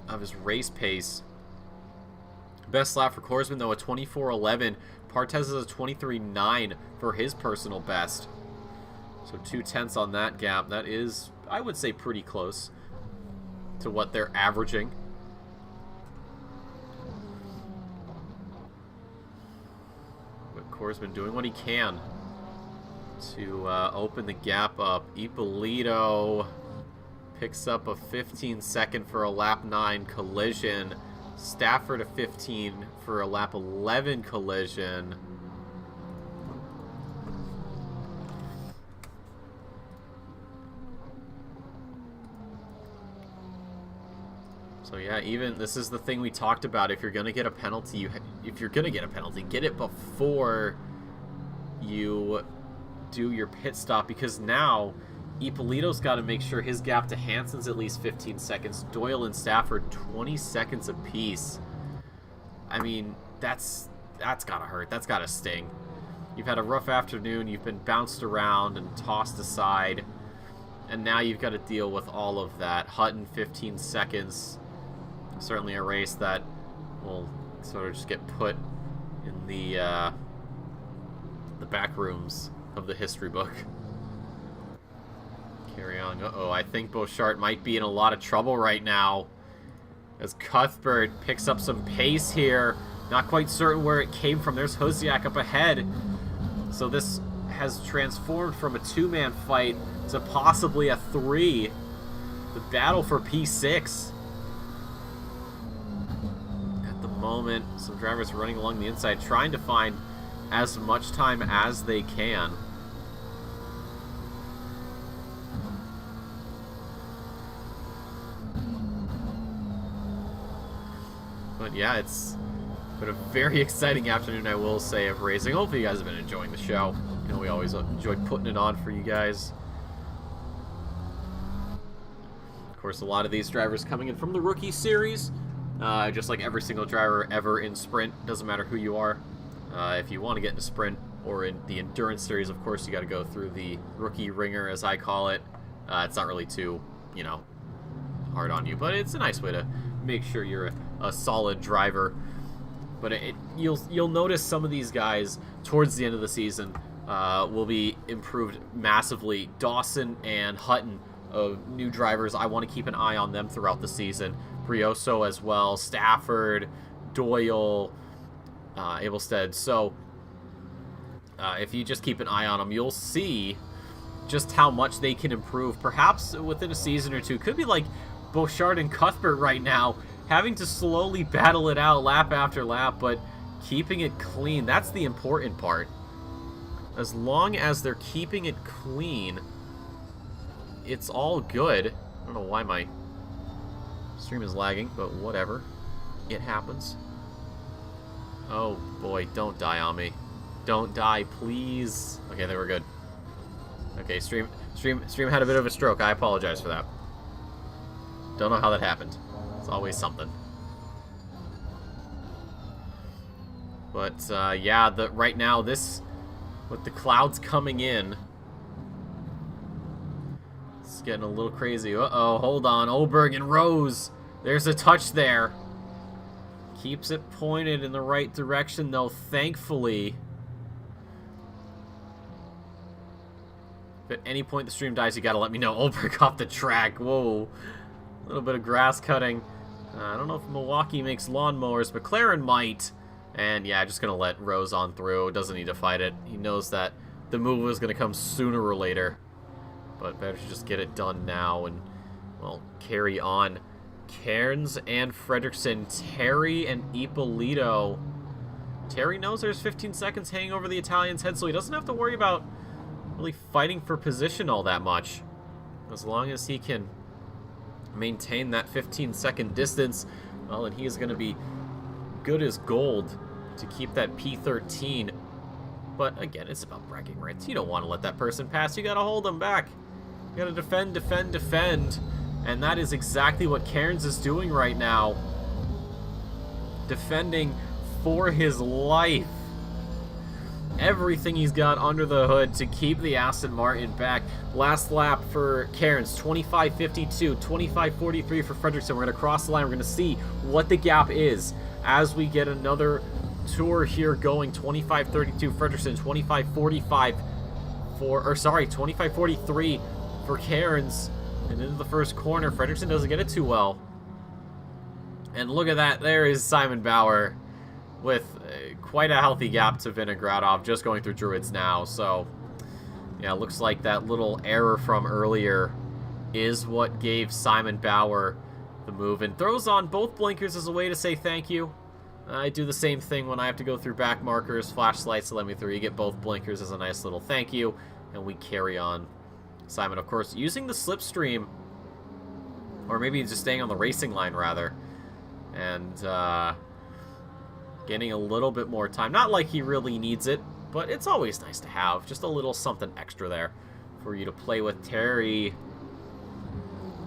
of his race pace. Best lap for Korsman, though, a 24:11. Partez is a 23:9 for his personal best. So 2/10 on that gap. That is, I would say, pretty close to what they're averaging. But Korsman doing what he can to open the gap up. Ippolito picks up a 15-second for a lap 9 collision. Stafford a 15 for a lap 11 collision. So yeah, even this is the thing we talked about. If you're gonna get a penalty, get it before you do your pit stop, because now Ippolito's got to make sure his gap to Hansen's at least 15 seconds. Doyle and Stafford 20 seconds apiece. I mean, that's gotta hurt. That's gotta sting. You've had a rough afternoon. You've been bounced around and tossed aside, and now you've got to deal with all of that. Hutton 15 seconds. Certainly a race that will sort of just get put in the back rooms of the history book. Carry on. Uh-oh, I think Beauchart might be in a lot of trouble right now, as Cuthbert picks up some pace here. Not quite certain where it came from. There's Hosiak up ahead. So this has transformed from a two-man fight to possibly a three. The battle for P6. Moment, some drivers running along the inside, trying to find as much time as they can. But yeah, it's been a very exciting afternoon, I will say, of racing. Hopefully you guys have been enjoying the show. You know, we always enjoy putting it on for you guys. Of course, a lot of these drivers coming in from the Rookie Series. Just like every single driver ever in Sprint, doesn't matter who you are. If you want to get into Sprint or in the Endurance Series, of course, you got to go through the Rookie Ringer, as I call it. It's not really too, you know, hard on you, but it's a nice way to make sure you're a solid driver. But you'll notice some of these guys towards the end of the season will be improved massively. Dawson and Hutton, new drivers, I want to keep an eye on them throughout the season. Brioso as well, Stafford, Doyle, Abelstead. So if you just keep an eye on them, you'll see just how much they can improve. Perhaps within a season or two. Could be like Beauchart and Cuthbert right now, having to slowly battle it out lap after lap, but keeping it clean. That's the important part. As long as they're keeping it clean, it's all good. I don't know why my stream is lagging, but whatever. It happens. Oh boy, don't die on me. Don't die, please. Okay, they were good. Okay, stream had a bit of a stroke. I apologize for that. Don't know how that happened. It's always something. But yeah, right now this, with the clouds coming in, it's getting a little crazy. Uh-oh, hold on. Oberg and Rose. There's a touch there. Keeps it pointed in the right direction, though, thankfully. If at any point the stream dies, you gotta let me know. Oberg off the track. Whoa. A little bit of grass cutting. I don't know if Milwaukee makes lawnmowers, but McLaren might. And yeah, just going to let Rose on through. Doesn't need to fight it. He knows that the move was going to come sooner or later. But better to just get it done now and, well, carry on. Cairns and Fredrickson, Terry and Ippolito. Terry knows there's 15 seconds hanging over the Italian's head, so he doesn't have to worry about really fighting for position all that much. As long as he can maintain that 15-second distance, well, then he is going to be good as gold to keep that P13. But again, it's about bragging rights. You don't want to let that person pass. You got to hold them back. You got to defend, defend, defend. And that is exactly what Cairns is doing right now. Defending for his life. Everything he's got under the hood to keep the Aston Martin back. Last lap for Cairns, 25.52, 25.43 for Fredrickson. We're going to cross the line. We're going to see what the gap is as we get another tour here going. 25.32 Fredrickson, 25.45 25.43 for Cairns. And into the first corner, Fredrickson doesn't get it too well. And look at that, there is Simon Bauer with quite a healthy gap to Vinogradov, just going through Druids now. So, yeah, looks like that little error from earlier is what gave Simon Bauer the move. And throws on both blinkers as a way to say thank you. I do the same thing when I have to go through back markers, flashlights to let me through. You get both blinkers as a nice little thank you, and we carry on. Simon, of course, using the slipstream, or maybe just staying on the racing line, rather, and getting a little bit more time. Not like he really needs it, but it's always nice to have just a little something extra there for you to play with. Terry,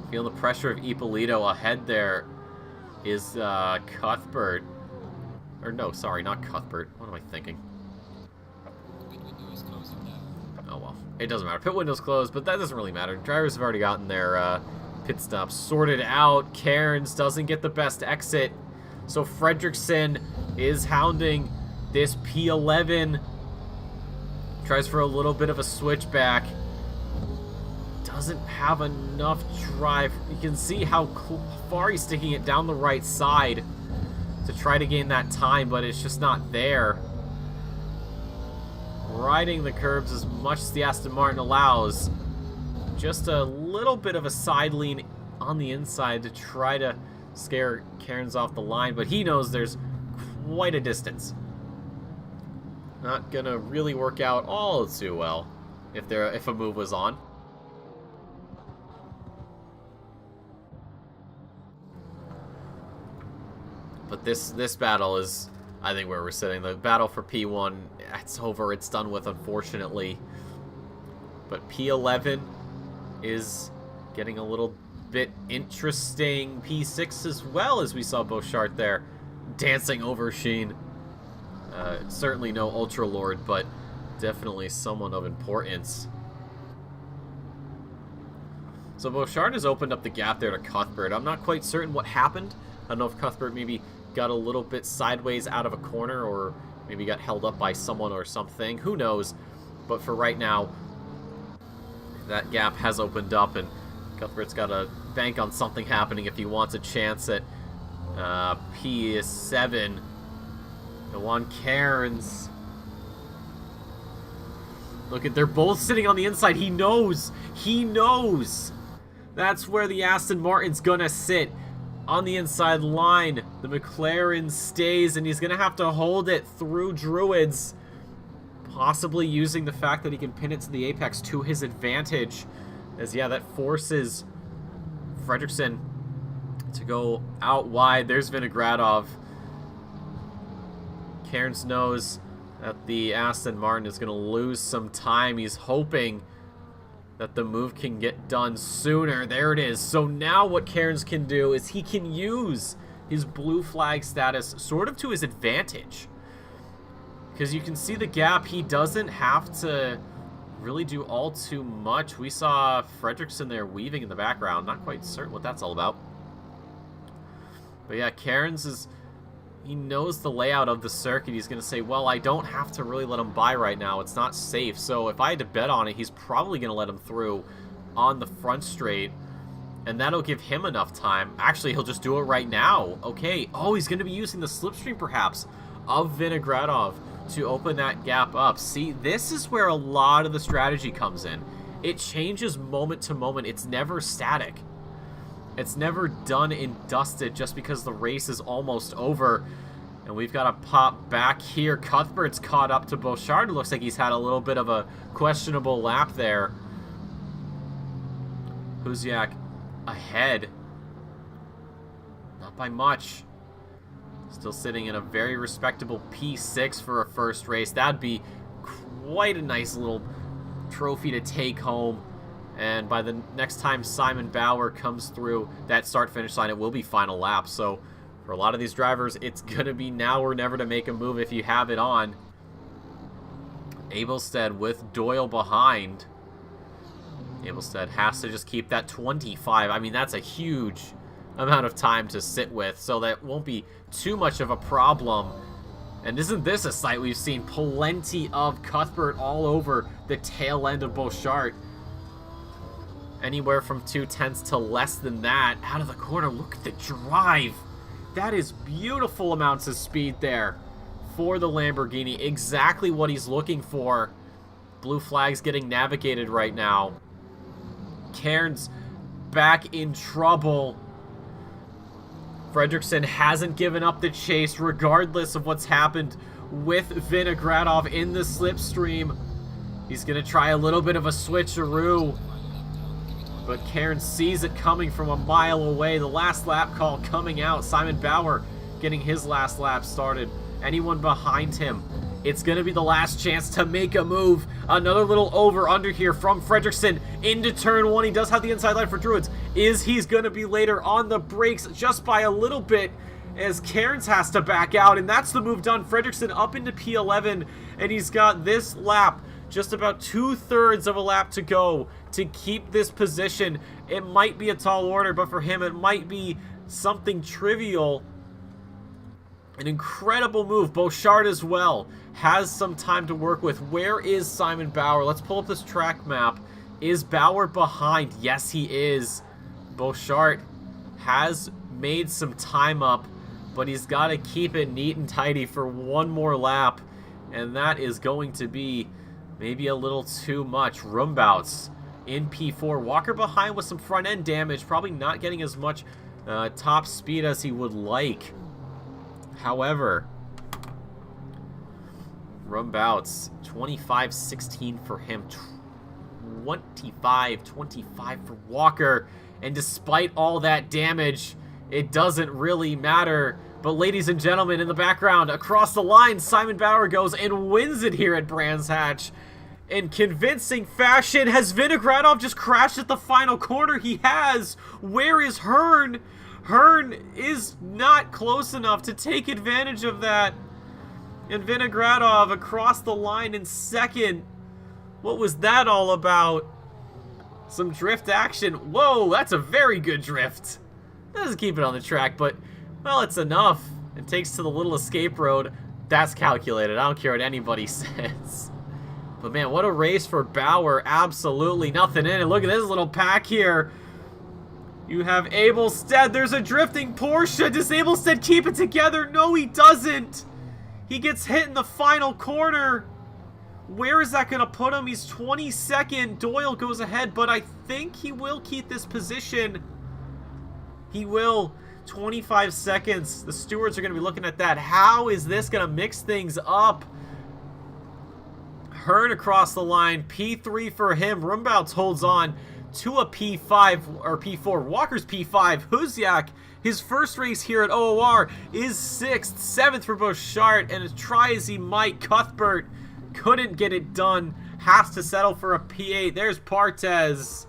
feel the pressure of Ippolito ahead there is Cuthbert. Or no, sorry, not Cuthbert. What am I thinking? Oh, well. It doesn't matter. Pit window's closed, but that doesn't really matter. Drivers have already gotten their pit stops sorted out. Cairns doesn't get the best exit. So Fredrickson is hounding this P11. Tries for a little bit of a switchback. Doesn't have enough drive. You can see how far he's sticking it down the right side to try to gain that time, but it's just not there. Riding the curbs as much as the Aston Martin allows. Just a little bit of a side lean on the inside to try to scare Cairns off the line, but he knows there's quite a distance. Not gonna really work out all too well if a move was on. But this battle is, I think, where we're sitting. The battle for P1, it's over. It's done with, unfortunately. But P11 is getting a little bit interesting. P6 as well, as we saw Beauchart there dancing over Sheen. Certainly no Ultra Lord, but definitely someone of importance. So Beauchart has opened up the gap there to Cuthbert. I'm not quite certain what happened. I don't know if Cuthbert maybe got a little bit sideways out of a corner, or maybe got held up by someone or something. Who knows? But for right now, that gap has opened up, and Cuthbert's got to bank on something happening if he wants a chance at P7. Juan Cairns. Look at, they're both sitting on the inside. He knows. He knows. That's where the Aston Martin's gonna sit. On the inside line, the McLaren stays, and he's going to have to hold it through Druids. Possibly using the fact that he can pin it to the apex to his advantage. As, yeah, that forces Fredrickson to go out wide. There's Vinogradov. Cairns knows that the Aston Martin is going to lose some time. He's hoping that the move can get done sooner. There it is. So now what Cairns can do is he can use his blue flag status sort of to his advantage. Because you can see the gap. He doesn't have to really do all too much. We saw Fredrickson there weaving in the background. Not quite certain what that's all about. But yeah, Cairns is... he knows the layout of the circuit. He's going to say, well, I don't have to really let him by right now. It's not safe. So if I had to bet on it, he's probably going to let him through on the front straight. And that'll give him enough time. Actually, he'll just do it right now. Okay. Oh, he's going to be using the slipstream, perhaps. of Vinogradov to open that gap up. See, this is where a lot of the strategy comes in. It changes moment to moment. It's never static. It's never done and dusted just because the race is almost over. And we've got to pop back here. Cuthbert's caught up to Bouchard. It looks like he's had a little bit of a questionable lap there. Huziak ahead. Not by much. Still sitting in a very respectable P6 for a first race. That'd be quite a nice little trophy to take home. And by the next time Simon Bauer comes through that start-finish line, it will be final lap. So for a lot of these drivers, it's going to be now or never to make a move if you have it on. Abelstead with Doyle behind. Abelstead has to just keep that 25. I mean, that's a huge amount of time to sit with, so that won't be too much of a problem. And isn't this a sight we've seen plenty of? Cuthbert all over the tail end of Bouchard. Anywhere from 2/10 to less than that. Out of the corner, look at the drive. That is beautiful amounts of speed there for the Lamborghini. Exactly what he's looking for. Blue flag's getting navigated right now. Cairns back in trouble. Fredrickson hasn't given up the chase regardless of what's happened with Vinogradov in the slipstream. He's going to try a little bit of a switcheroo, but Cairns sees it coming from a mile away. The last lap call coming out. Simon Bauer getting his last lap started. Anyone behind him, it's going to be the last chance to make a move. Another little over-under here from Fredrickson into turn one. He does have the inside line for Druids. He's going to be later on the brakes just by a little bit as Cairns has to back out. And that's the move done. Fredrickson up into P11. And he's got this lap, just about 2/3 of a lap to go to keep this position. It might be a tall order, but for him it might be something trivial. An incredible move. Bouchard as well has some time to work with. Where is Simon Bauer? Let's pull up this track map. Is Bauer behind? Yes, he is. Bouchard has made some time up, but he's got to keep it neat and tidy for one more lap, and that is going to be maybe a little too much. Rumbouts in P4. Walker behind with some front end damage, probably not getting as much top speed as he would like. However, Rumbouts, 25-16 for him, 25-25 for Walker. And despite all that damage, it doesn't really matter. But ladies and gentlemen, in the background, across the line, Simon Bauer goes and wins it here at Brands Hatch. In convincing fashion. Has Vinogradov just crashed at the final corner? He has. Where is Hearn? Hearn is not close enough to take advantage of that. And Vinogradov across the line in second. What was that all about? Some drift action. Whoa, that's a very good drift. Doesn't keep it on the track, but, well, it's enough. It takes to the little escape road. That's calculated. I don't care what anybody says. But, man, what a race for Bauer. Absolutely nothing in it. Look at this little pack here. You have Abelstead. There's a drifting Porsche. Does Abelstead keep it together? No, he doesn't. He gets hit in the final corner. Where is that going to put him? He's 22nd. Doyle goes ahead, but I think he will keep this position. He will. 25 seconds. The stewards are going to be looking at that. How is this going to mix things up? Hearn across the line. P3 for him. Rumbouts holds on to a P5 or P4. Walker's P5. Huziak, his first race here at OOR, is 6th. 7th for Bouchard, and as try as he might, Cuthbert couldn't get it done. Has to settle for a P8. There's Partez.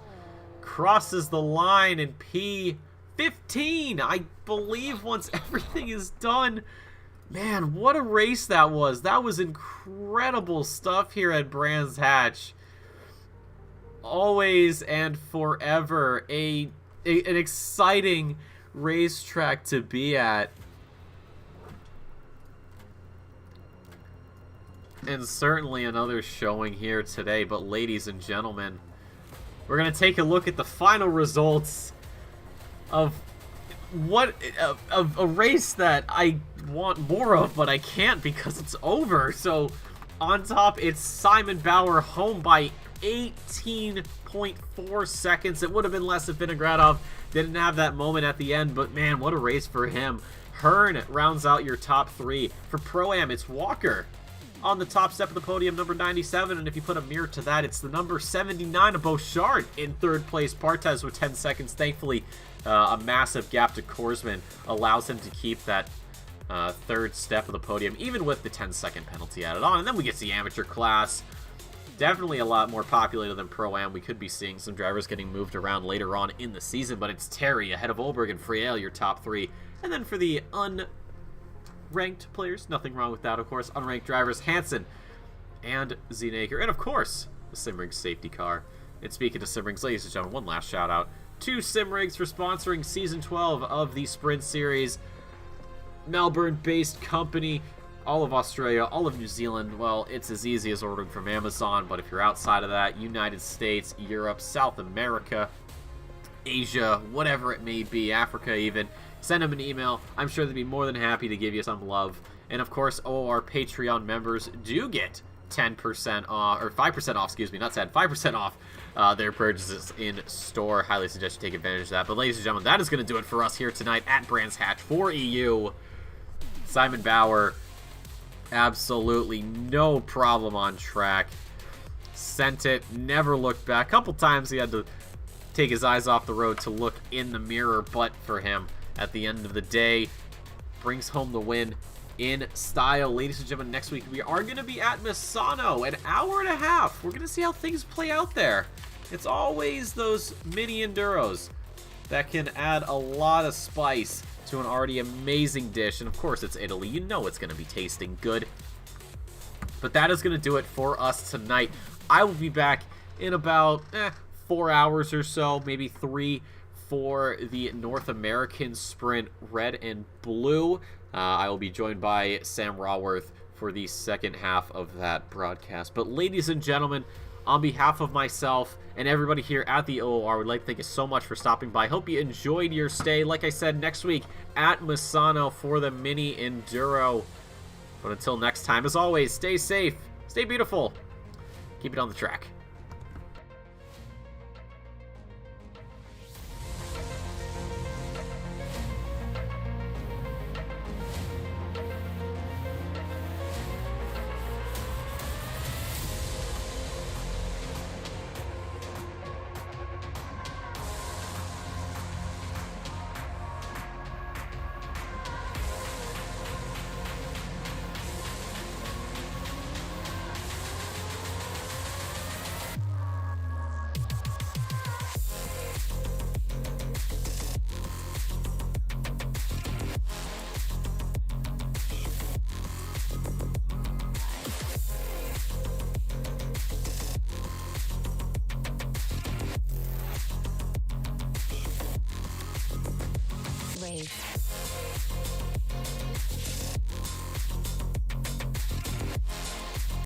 Crosses the line in P15, I believe, once everything is done. Man, what a race that was. That was incredible stuff here at Brands Hatch. Always and forever an exciting racetrack to be at. And certainly another showing here today. But ladies and gentlemen, we're going to take a look at the final results of a race that I want more of, but I can't because it's over. So on top, it's Simon Bauer, home by 18.4 seconds. It would have been less if Vinogradov didn't have that moment at the end, but man, what a race for him. Hearn rounds out your top 3. For Pro-Am, it's Walker on the top step of the podium, number 97, and if you put a mirror to that, it's the number 79 of Bouchard in 3rd place. Barthez with 10 seconds. Thankfully, a massive gap to Korsman allows him to keep that 3rd step of the podium, even with the 10-second penalty added on. And then we get to the amateur class. Definitely a lot more populated than Pro-Am. We could be seeing some drivers getting moved around later on in the season, but it's Terry ahead of Olberg and Friel, your top 3. And then for the unranked players, nothing wrong with that, of course. Unranked drivers, Hansen and Zenaker. And, of course, the Simrigs safety car. And speaking of Simrigs, ladies and gentlemen, one last shout-out to Simrigs for sponsoring Season 12 of the Sprint Series. Melbourne-based company, all of Australia, all of New Zealand. Well, it's as easy as ordering from Amazon, but if you're outside of that, United States, Europe, South America, Asia, whatever it may be, Africa even, send them an email. I'm sure they'd be more than happy to give you some love. And of course, all our Patreon members do get 10% off, or 5% off, excuse me, not 10, 5% off their purchases in store. Highly suggest you take advantage of that. But ladies and gentlemen, that is going to do it for us here tonight at Brands Hatch for EU. Simon Bauer, absolutely no problem on track. Sent it, never looked back. A couple times he had to take his eyes off the road to look in the mirror, but for him, at the end of the day, brings home the win in style. Ladies and gentlemen, next week we are going to be at Misano, an hour and a half. We're going to see how things play out there. It's always those mini enduros that can add a lot of spice to an already amazing dish. And of course, it's Italy. You know it's going to be tasting good. But that is going to do it for us tonight. I will be back in about 4 hours or so, maybe 3, for the North American Sprint Red and Blue. I will be joined by Sam Raworth for the second half of that broadcast. But ladies and gentlemen, on behalf of myself and everybody here at the OOR, would like to thank you so much for stopping by. Hope you enjoyed your stay. Like I said, next week at Misano for the Mini Enduro. But until next time, as always, stay safe, stay beautiful, keep it on the track.